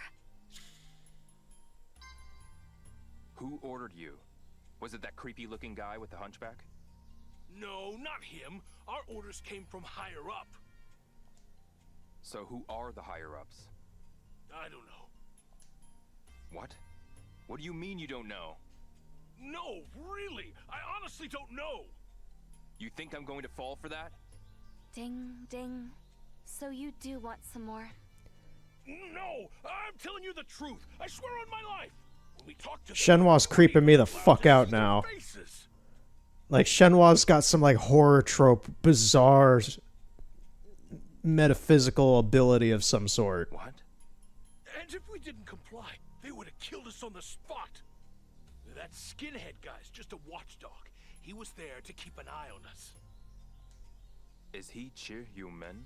Who ordered you? Was it that creepy-looking guy with the hunchback? No, not him. Our orders came from higher up. So who are the higher-ups? I don't know. What? What do you mean you don't know? No, really, I honestly don't know. You think I'm going to fall for that? Ding, ding. So you do want some more? No, I'm telling you the truth. I swear on my life. When we talk to Shenmue's creeping me the fuck out now. Like, Shenmue's got some, like, horror trope, bizarre, metaphysical ability of some sort. What? And if we didn't comply, they would have killed us on the spot. That skinhead guy's just a watchdog. He was there to keep an eye on us. Is he human?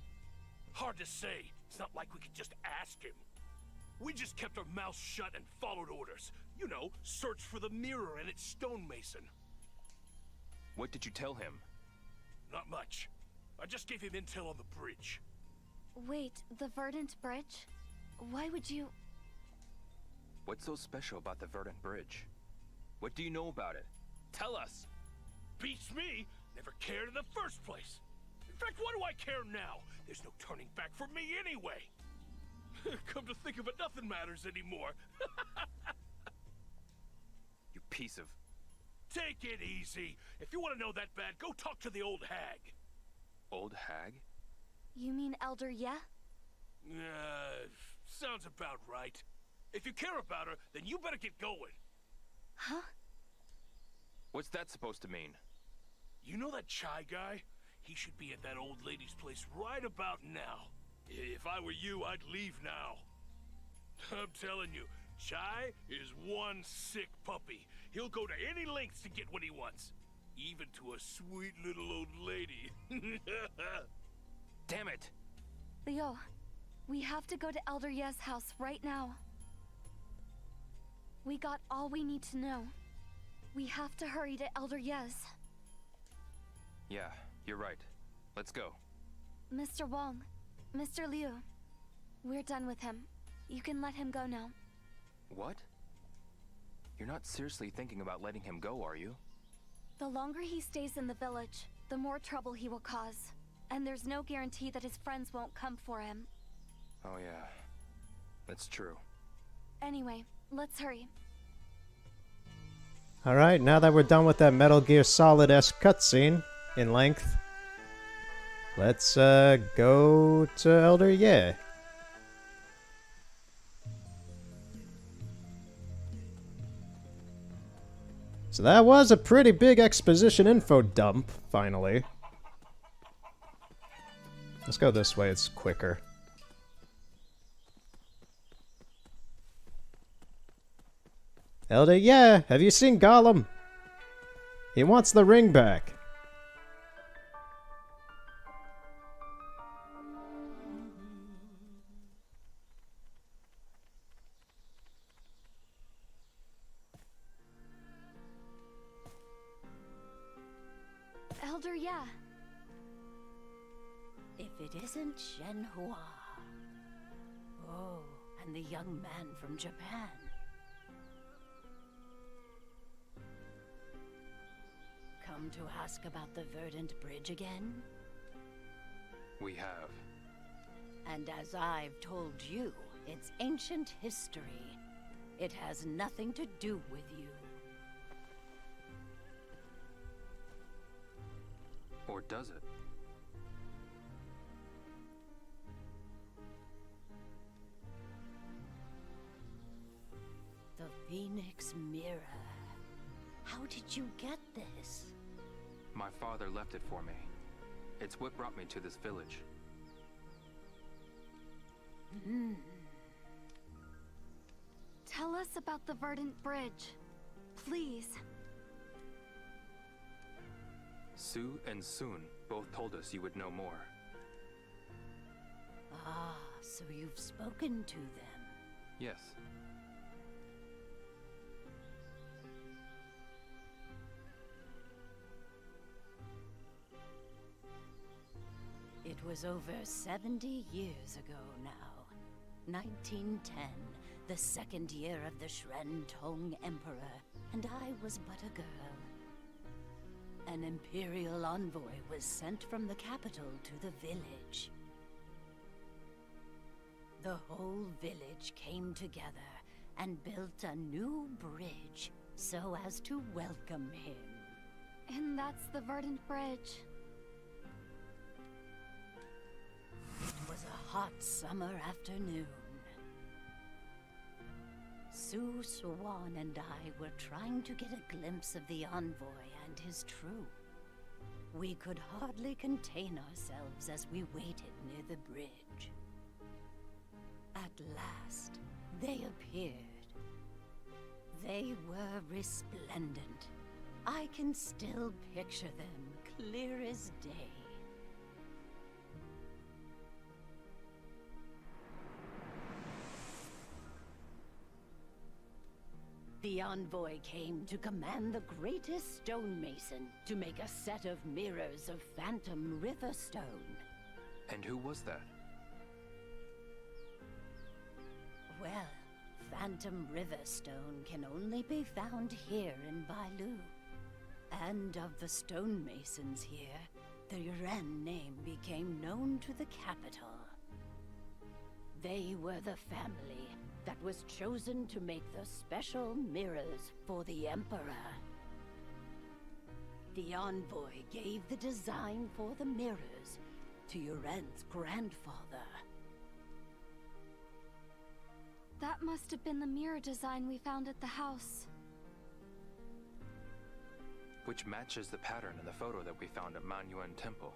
Hard to say. It's not like we could just ask him. We just kept our mouths shut and followed orders. You know, search for the mirror and its stonemason. What did you tell him? Not much. I just gave him intel on the bridge. Wait, the Verdant Bridge? Why would you... What's so special about the Verdant Bridge? What do you know about it? Tell us! Beats me! Never cared in the first place. In fact, why do I care now? There's no turning back for me anyway. Come to think of it, nothing matters anymore. You piece of... Take it easy. If you want to know that bad, go talk to the old hag. Old hag? You mean Elder Ye? Sounds about right. If you care about her, then you better get going. Huh? What's that supposed to mean? You know that Chai guy? He should be at that old lady's place right about now. If I were you, I'd leave now. I'm telling you, Chai is one sick puppy. He'll go to any lengths to get what he wants. Even to a sweet little old lady. Damn it! Leo, we have to go to Elder Ye's house right now. We got all we need to know. We have to hurry to Elder Ye's. Yeah, you're right. Let's go. Mr. Wong, Mr. Liu, we're done with him. You can let him go now. What? You're not seriously thinking about letting him go, are you? The longer he stays in the village, the more trouble he will cause. And there's no guarantee that his friends won't come for him. Oh yeah, that's true. Anyway, let's hurry. Alright, now that we're done with that Metal Gear Solid-esque cutscene in length, let's go to Elder Ye. So that was a pretty big exposition info dump, finally. Let's go this way, it's quicker. Elder, yeah, have you seen Gollum? He wants the ring back. Elder Ye. it isn't Shenhua. Oh, and the young man from Japan. Come to ask about the Verdant Bridge again? We have. And as I've told you, it's ancient history. It has nothing to do with you. Or does it? The Phoenix Mirror. How did you get this? My father left it for me. It's what brought me to this village. Tell us about the Verdant Bridge, please. Sue and Soon both told us you would know more. Ah, so you've spoken to them. Yes. It was over 70 years ago now. 1910, the second year of the Shren Tong Emperor, and I was but a girl. An imperial envoy was sent from the capital to the village. The whole village came together and built a new bridge so as to welcome him. And that's the Verdant Bridge. It was a hot summer afternoon. Sue Swan and I were trying to get a glimpse of the envoy and his troop. We could hardly contain ourselves as we waited near the bridge. At last, they appeared. They were resplendent. I can still picture them clear as day. The envoy came to command the greatest stonemason to make a set of mirrors of Phantom Riverstone. And who was that? Well, Phantom Riverstone can only be found here in Bailu. And of the stonemasons here, the Yuren name became known to the capital. They were the family that was chosen to make the special mirrors for the Emperor. The envoy gave the design for the mirrors to Yuren's grandfather. That must have been the mirror design we found at the house. Which matches the pattern in the photo that we found at Manyuan Temple.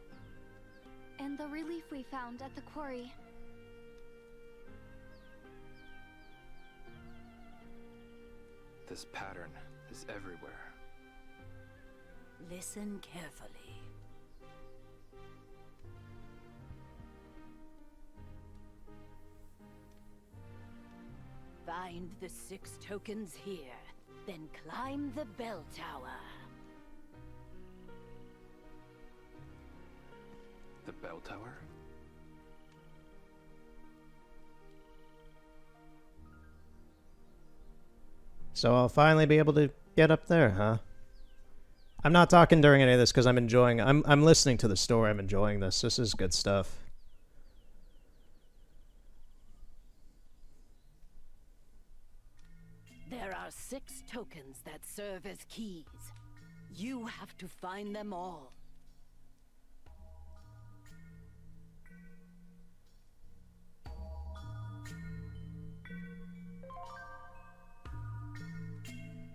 And the relief we found at the quarry. This pattern is everywhere. Listen carefully. Find the 6 tokens here, then climb the bell tower. The bell tower? So I'll finally be able to get up there, huh? I'm not talking during any of this because I'm enjoying... I'm listening to the story. I'm enjoying this. This is good stuff. There are 6 tokens that serve as keys. You have to find them all.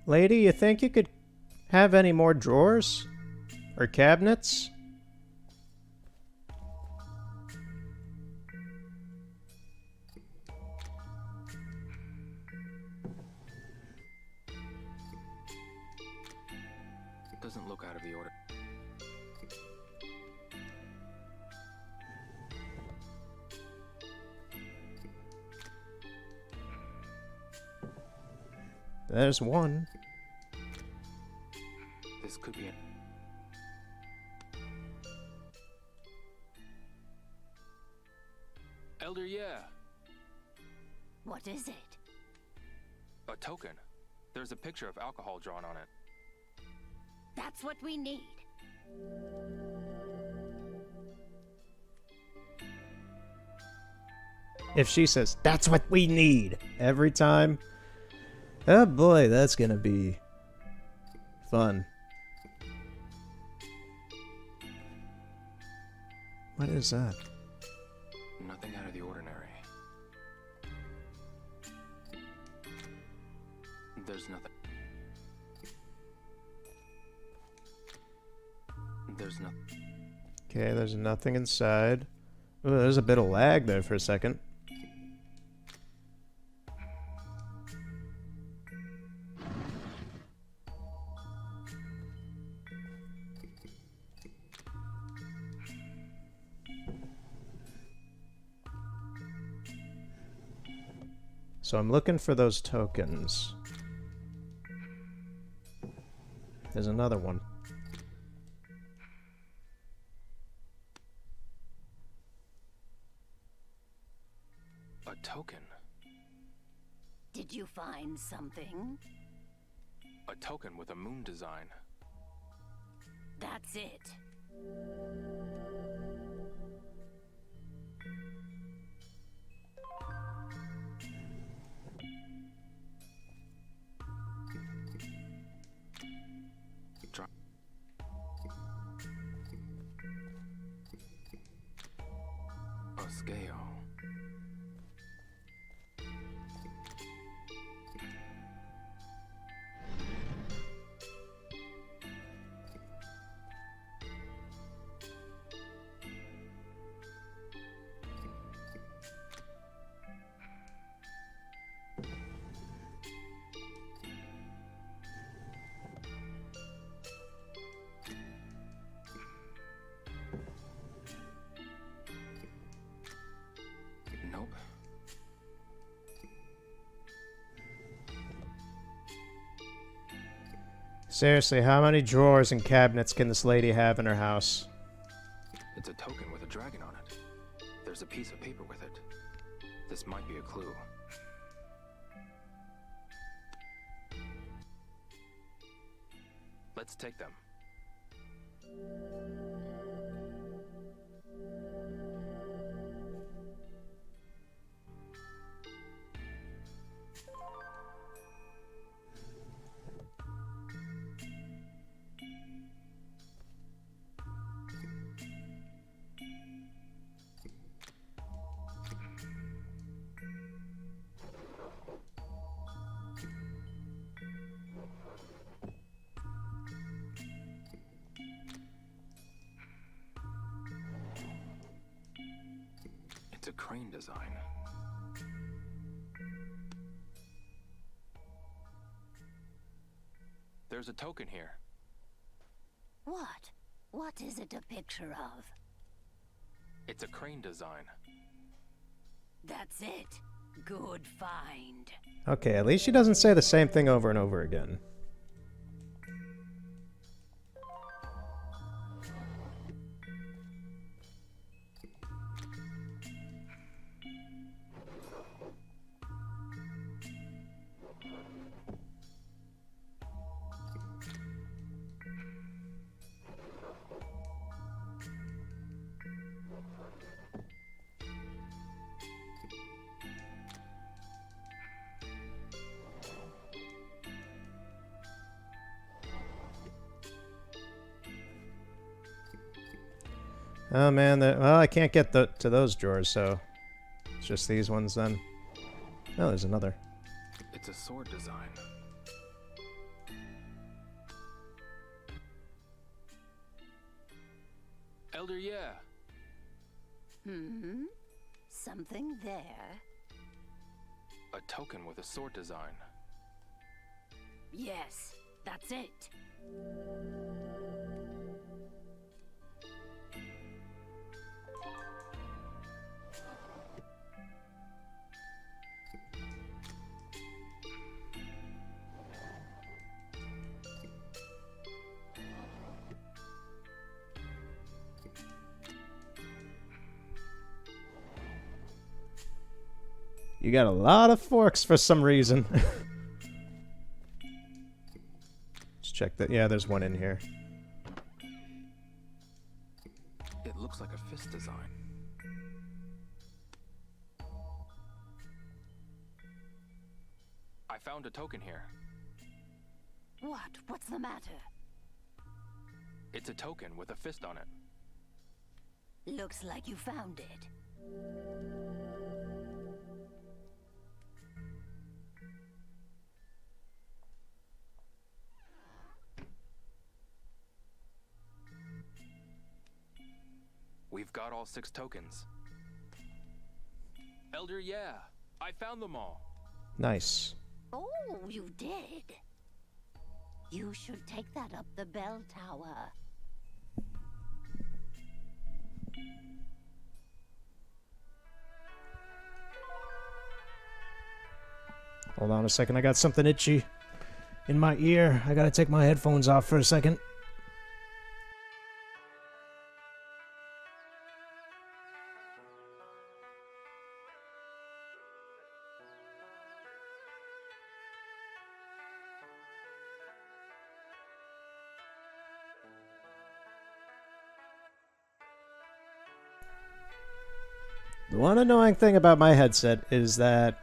Lady, you think you could have any more drawers? Or cabinets? It doesn't look out of the order. There's one. This could be Elder, yeah. What is it? A token. There's a picture of alcohol drawn on it. That's what we need. If she says, that's what we need, every time, oh boy, that's gonna be fun. What is that? Nothing out of the ordinary. There's nothing. There's nothing. Okay, there's nothing inside. Ooh, there's a bit of lag there for a second. So I'm looking for those tokens. There's another one. A token? Did you find something? A token with a moon design. That's it. A scale. Nope. Seriously, how many drawers and cabinets can this lady have in her house? It's a token with a dragon on it. There's a piece of paper with it. This might be a clue. Let's take them. It's a crane design. There's a token here. What? What is it a picture of? It's a crane design. That's it. Good find. Okay, at least she doesn't say the same thing over and over again. Oh man, well, I can't get to those drawers, so it's just these ones then. Oh, there's another. It's a sword design. Elder, yeah. Hmm? Something there? A token with a sword design. Yes, that's it. You got a lot of forks for some reason. Let's check that. Yeah, there's one in here. It looks like a fist design. I found a token here. What? What's the matter? It's a token with a fist on it. Looks like you found it. We've got all 6 tokens. Elder, yeah. I found them all. Nice. Oh, you did. You should take that up the bell tower. Hold on a second, I got something itchy in my ear. I gotta take my headphones off for a second. The one annoying thing about my headset is that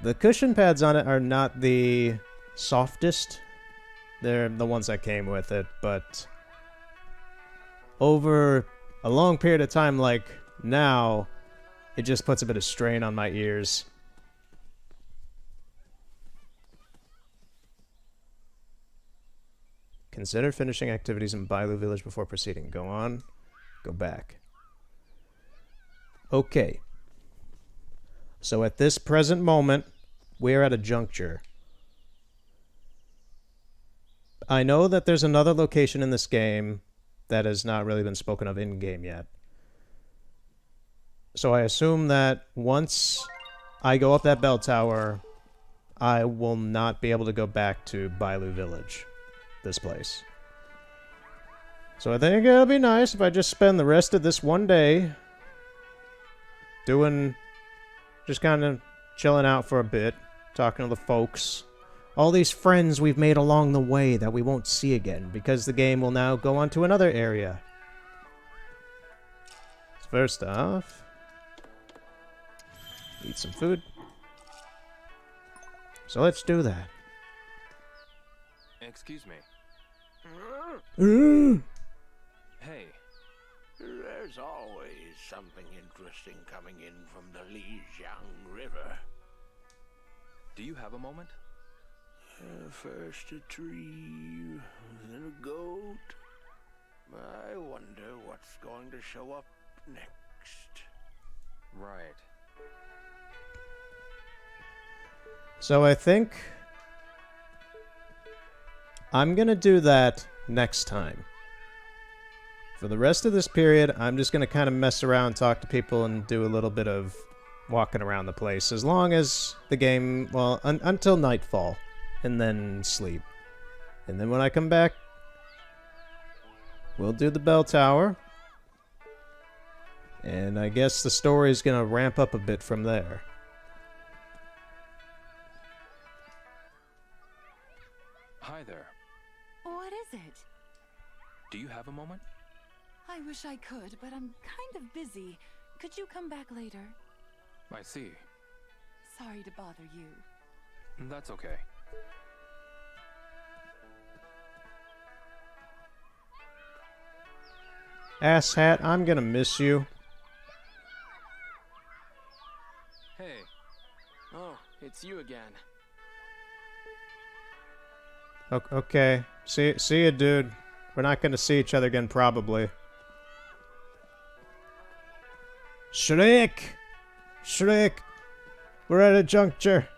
the cushion pads on it are not the softest. They're the ones that came with it, but over a long period of time like now, it just puts a bit of strain on my ears. Consider finishing activities in Bailu Village before proceeding. Go on. Go back. Okay. So at this present moment, we're at a juncture. I know that there's another location in this game that has not really been spoken of in-game yet. So I assume that once I go up that bell tower, I will not be able to go back to Bailu Village, this place. So I think it'll be nice if I just spend the rest of this one day just kind of chilling out for a bit, talking to the folks. All these friends we've made along the way that we won't see again, because the game will now go on to another area. First off, eat some food. So let's do that. Excuse me. Hey. There's always something interesting coming in from the Lijiang River. Do you have a moment? First a tree, then a goat. I wonder what's going to show up next. Right. So I think I'm gonna do that next time. For the rest of this period, I'm just going to kind of mess around, talk to people, and do a little bit of walking around the place. As long as the game, well, until nightfall. And then sleep. And then when I come back, we'll do the bell tower. And I guess the story is going to ramp up a bit from there. Hi there. What is it? Do you have a moment? I wish I could, but I'm kind of busy. Could you come back later? I see. Sorry to bother you. That's okay. Asshat, I'm gonna miss you. Hey. Oh, it's you again. Okay. See ya, dude. We're not gonna see each other again, probably. Shriek! Shriek! We're at a juncture.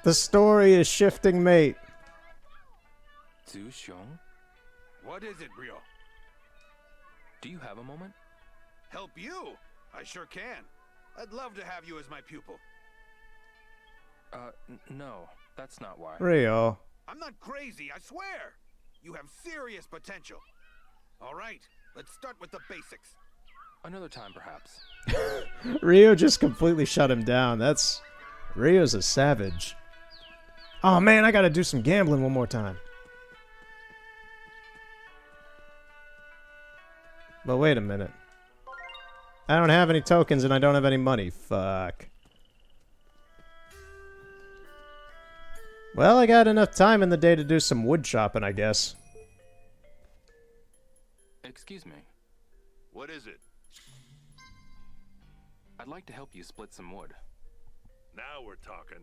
The story is shifting, mate. Zhu Xiong? What is it, Rio? Do you have a moment? Help you? I sure can. I'd love to have you as my pupil. No. That's not why. Rio. I'm not crazy, I swear. You have serious potential. All right, let's start with the basics. Another time, perhaps. Rio just completely shut him down. Rio's a savage. Oh man, I gotta do some gambling one more time. But wait a minute. I don't have any tokens and I don't have any money. Fuck. Well, I got enough time in the day to do some wood chopping, I guess. Excuse me. What is it? I'd like to help you split some wood. Now we're talking.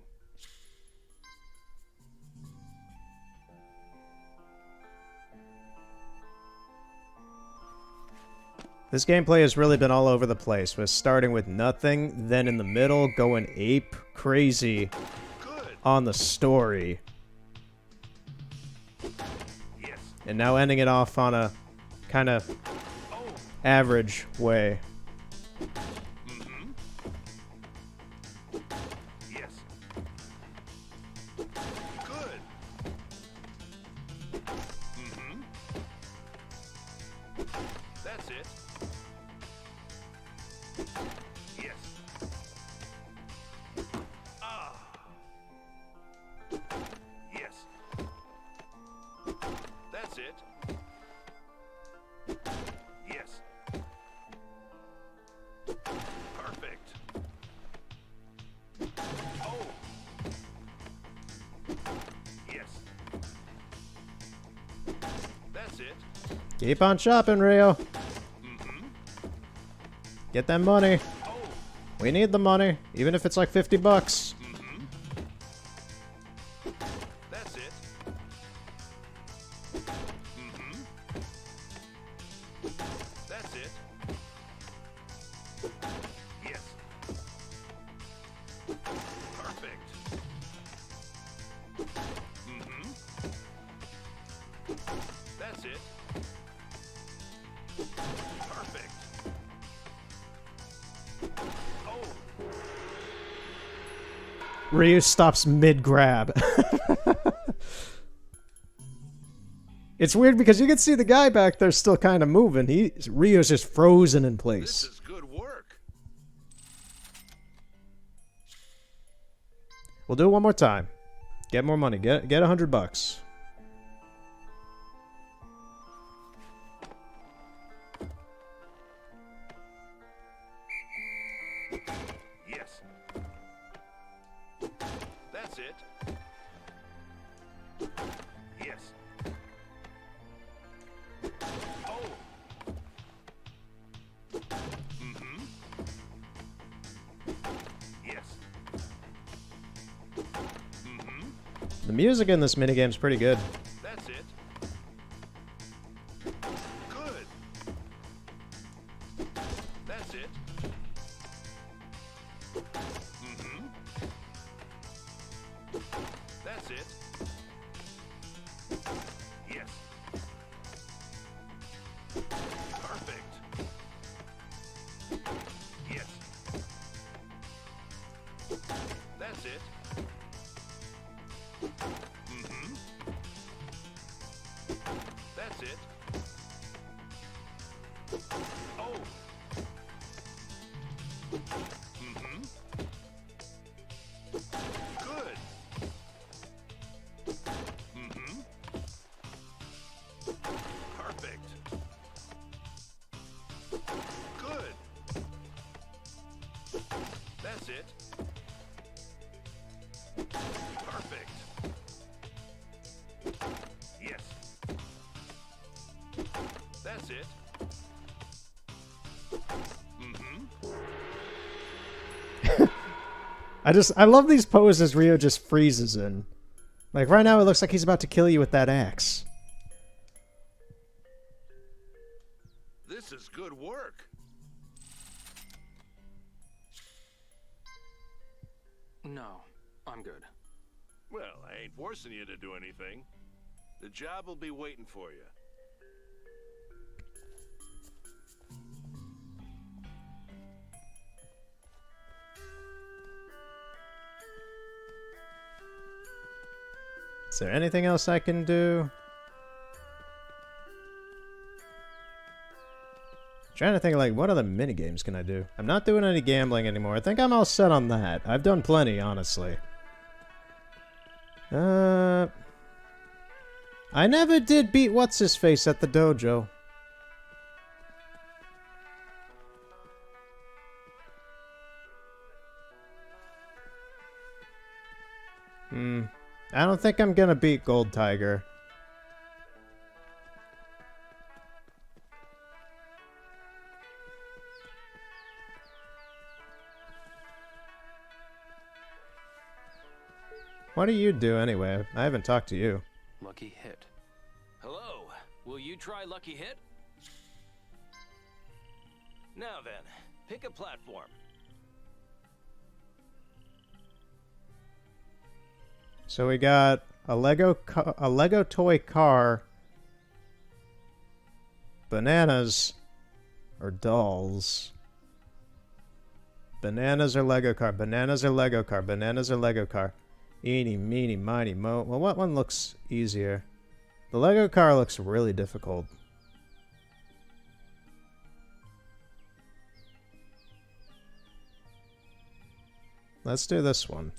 This gameplay has really been all over the place. We're starting with nothing, then in the middle, going ape crazy on the story. Yes. And now ending it off on a kind of average way. Mm-hmm. Yes. Good. Mm-hmm. That's it. Yes. Ah. Yes. That's it. Yes. Perfect. Oh. Yes. That's it. Keep on chopping, Rio. Mm-hmm. Get that money. We need the money, even if it's like 50 bucks. Mm-hmm. That's it. Mm-hmm. That's it. Yes. Perfect. Mm-hmm. That's it. Perfect. Oh. Ryu stops mid-grab. It's weird because you can see the guy back there still kind of moving. Ryu's just frozen in place. This is good work. We'll do it one more time. Get more money. Get 100 bucks. Yes. That's it. Yes. Oh. Mm-hmm. Yes. Mm-hmm. The music in this minigame is pretty good. That's it. Good. That's it. Mm-hmm. That's it. Yes. Perfect. Yes. That's it. Mm-hmm. That's it. Oh. Mm-hmm. Good. Mm-hmm. Perfect. Good. That's it. Perfect. Yes. That's it. Mm-hmm. I love these poses Ryo just freezes in. Like right now it looks like he's about to kill you with that axe. This is good work. No, I'm good. Well, I ain't forcing you to do anything. The job will be waiting for you. Is there anything else I can do? Trying to think, like, what other minigames can I do? I'm not doing any gambling anymore. I think I'm all set on that. I've done plenty, honestly. I never did beat What's-His-Face at the dojo. I don't think I'm gonna beat Gold Tiger. What do you do anyway? I haven't talked to you. Lucky hit. Hello. Will you try Lucky Hit? Now then, pick a platform. So we got a Lego toy car, bananas, or dolls. Bananas or Lego car, bananas or Lego car, bananas or Lego car. Eeny, meeny, miny, mo. Well, what one looks easier? The Lego car looks really difficult. Let's do this one.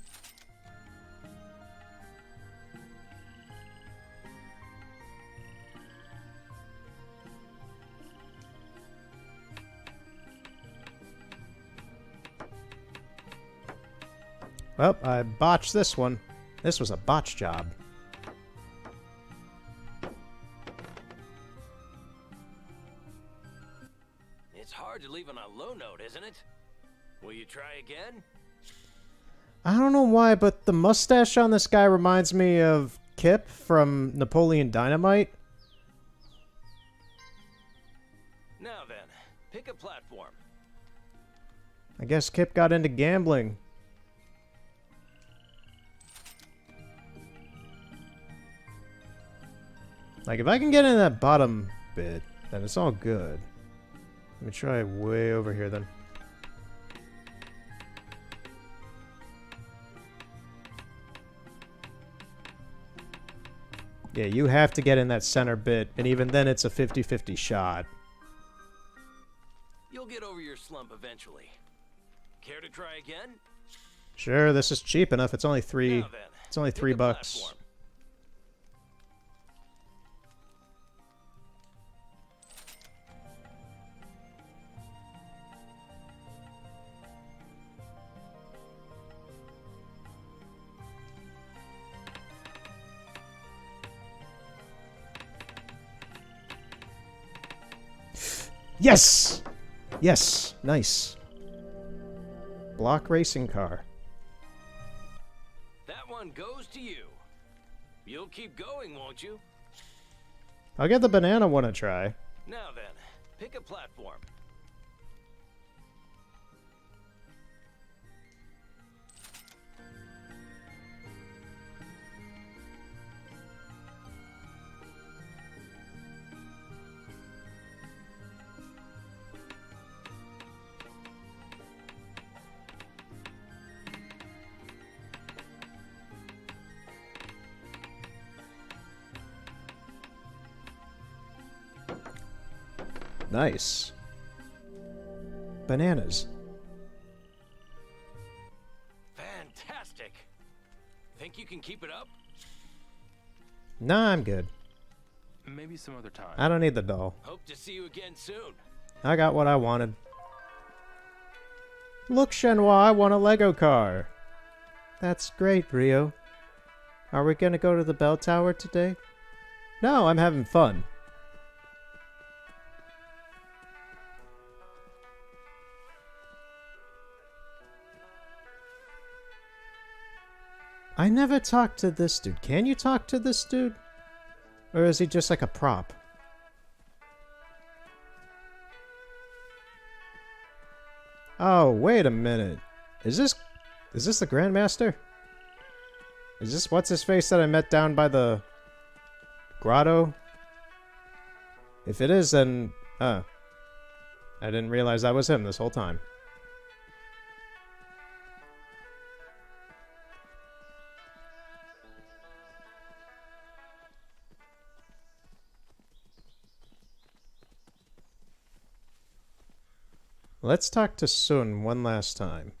Well, I botched this one. This was a botch job. It's hard to leave on a low note, isn't it? Will you try again? I don't know why, but the mustache on this guy reminds me of Kip from Napoleon Dynamite. Now then, pick a platform. I guess Kip got into gambling. Like, if I can get in that bottom bit, then it's all good. Let me try way over here, then. Yeah, you have to get in that center bit, and even then it's a 50-50 shot. You'll get over your slump eventually. Care to try again? Sure, this is cheap enough. It's only $3. It's only $3 bucks. Platform. Yes! Yes! Nice. Block racing car. That one goes to you. You'll keep going, won't you? I'll give the banana one a try. Now then, pick a platform. Nice. Bananas. Fantastic. Think you can keep it up? Nah, I'm good. Maybe some other time. I don't need the doll. Hope to see you again soon. I got what I wanted. Look, Shenmue, I won a Lego car. That's great, Rio. Are we gonna go to the bell tower today? No, I'm having fun. I never talked to this dude. Can you talk to this dude? Or is he just like a prop? Oh, wait a minute. Is this the Grandmaster? Is this what's-his-face that I met down by the grotto? If it is, then... I didn't realize that was him this whole time. Let's talk to Sun one last time.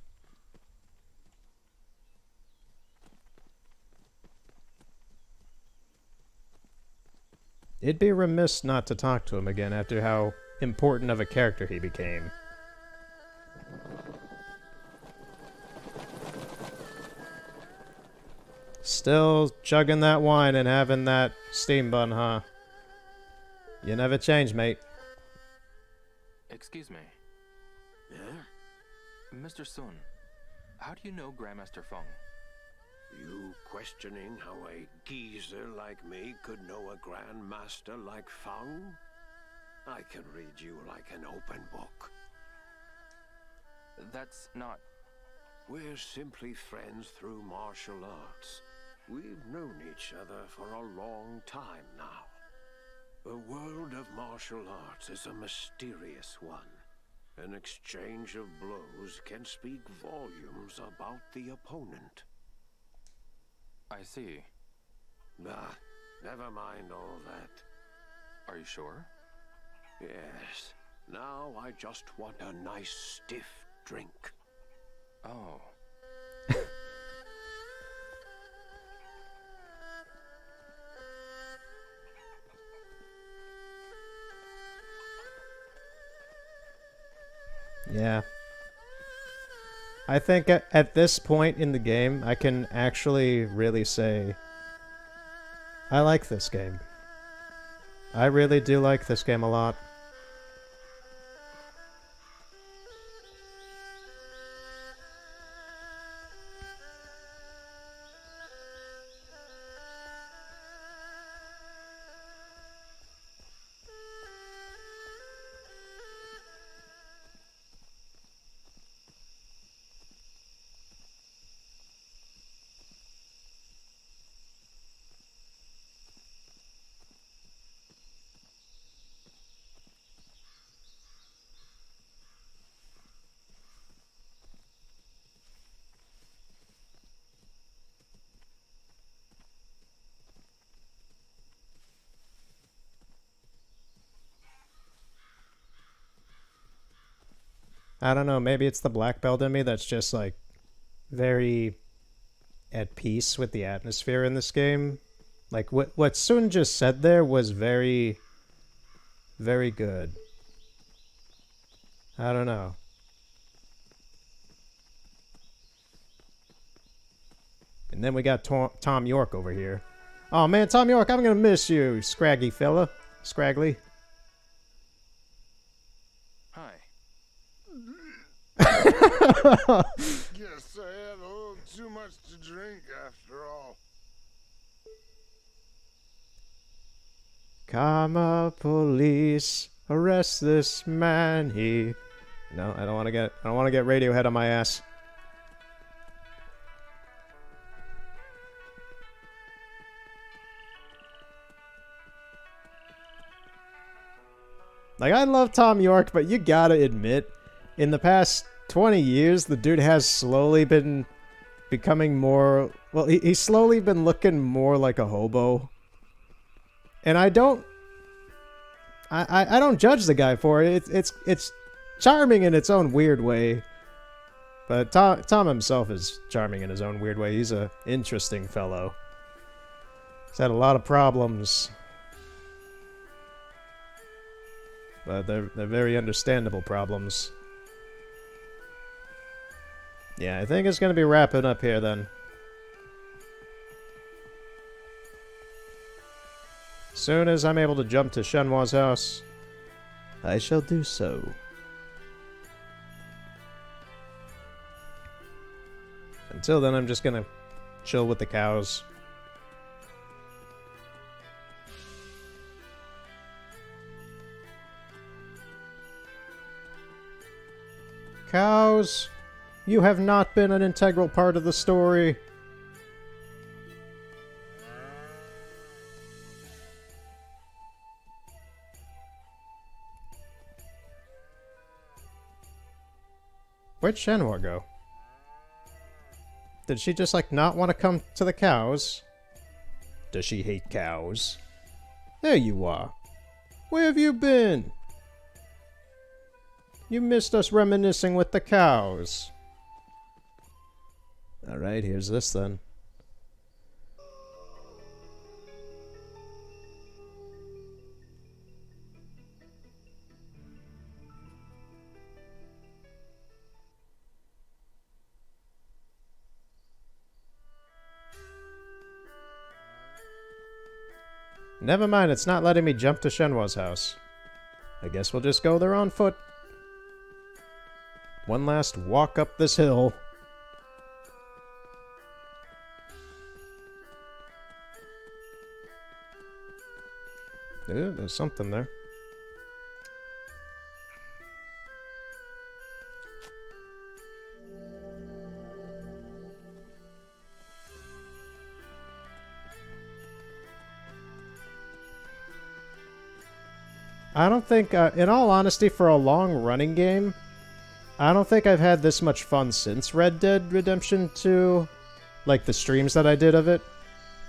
It'd be remiss not to talk to him again after how important of a character he became. Still chugging that wine and having that steam bun, huh? You never change, mate. Excuse me. Yeah? Mr. Sun, how do you know Grandmaster Feng? You questioning how a geezer like me could know a grandmaster like Feng? I can read you like an open book. That's not... We're simply friends through martial arts. We've known each other for a long time now. The world of martial arts is a mysterious one. An exchange of blows can speak volumes about the opponent. I see. Ah, never mind all that. Are you sure? Yes. Now I just want a nice stiff drink. Oh. Yeah. I think at this point in the game, I can actually really say I like this game. I really do like this game a lot. I don't know, maybe it's the black belt in me that's just like very at peace with the atmosphere in this game. Like what Sun just said there was very, very good. I don't know. And then we got Tom York over here. Oh man, Tom York, I'm gonna miss you, scraggy fella. Scraggly. Hi. Guess I had a little too much to drink after all. Karma police, arrest this man. No, I don't want to get Radiohead on my ass. Like, I love Tom York, but you gotta admit, in the past 20 years, the dude has slowly been becoming more... Well, he's slowly been looking more like a hobo. And I don't judge the guy for it. It's charming in its own weird way. But Tom himself is charming in his own weird way. He's an interesting fellow. He's had a lot of problems. But they're very understandable problems. Yeah, I think it's going to be wrapping up here then. Soon as I'm able to jump to Shenmue's house, I shall do so. Until then, I'm just going to chill with the cows. Cows, you have not been an integral part of the story. Where'd Shenmue go? Did she just, like, not want to come to the cows? Does she hate cows? There you are. Where have you been? You missed us reminiscing with the cows. Alright, here's this then. Never mind, it's not letting me jump to Shenhua's house. I guess we'll just go there on foot. One last walk up this hill. Yeah, there's something there. I don't think, in all honesty, for a long-running game, I don't think I've had this much fun since Red Dead Redemption 2. Like, the streams that I did of it.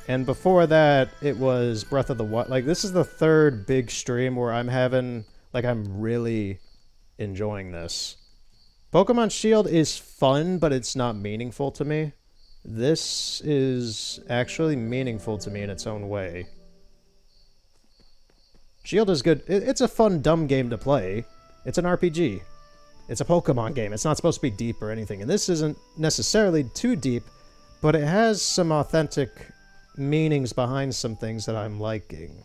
And before that, it was Breath of the Wild. Like, this is the third big stream where I'm having... Like, I'm really enjoying this. Pokemon Shield is fun, but it's not meaningful to me. This is actually meaningful to me in its own way. Shield is good. It's a fun, dumb game to play. It's an RPG. It's a Pokemon game. It's not supposed to be deep or anything. And this isn't necessarily too deep, but it has some authentic meanings behind some things that I'm liking.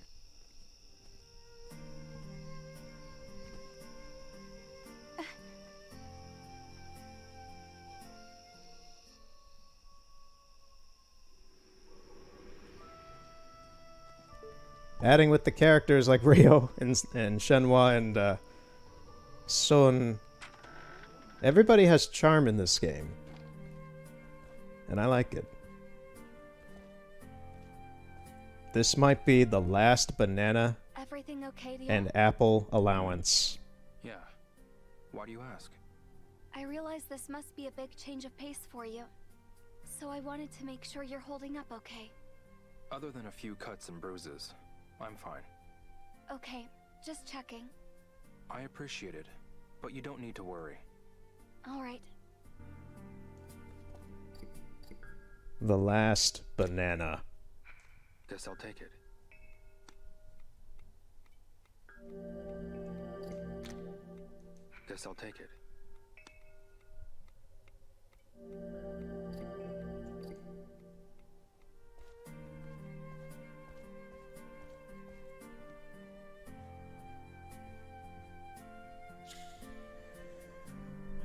Adding with the characters like Rio and Shenhua and Sun. Everybody has charm in this game. And I like it. This might be the last banana Everything okay, Dio? and apple allowance. Yeah. Why do you ask? I realize this must be a big change of pace for you. So I wanted to make sure you're holding up okay. Other than a few cuts and bruises, I'm fine. Okay, just checking. I appreciate it, but you don't need to worry. Alright. The last banana. Guess I'll take it. Guess I'll take it.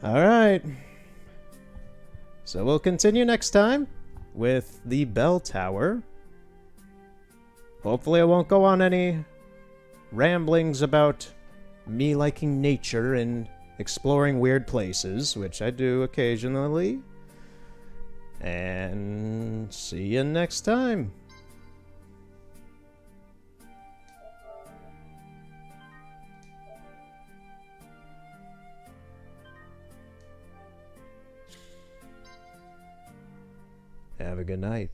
Alright. So we'll continue next time with the bell tower. Hopefully I won't go on any ramblings about me liking nature and exploring weird places, which I do occasionally. And see you next time. Have a good night.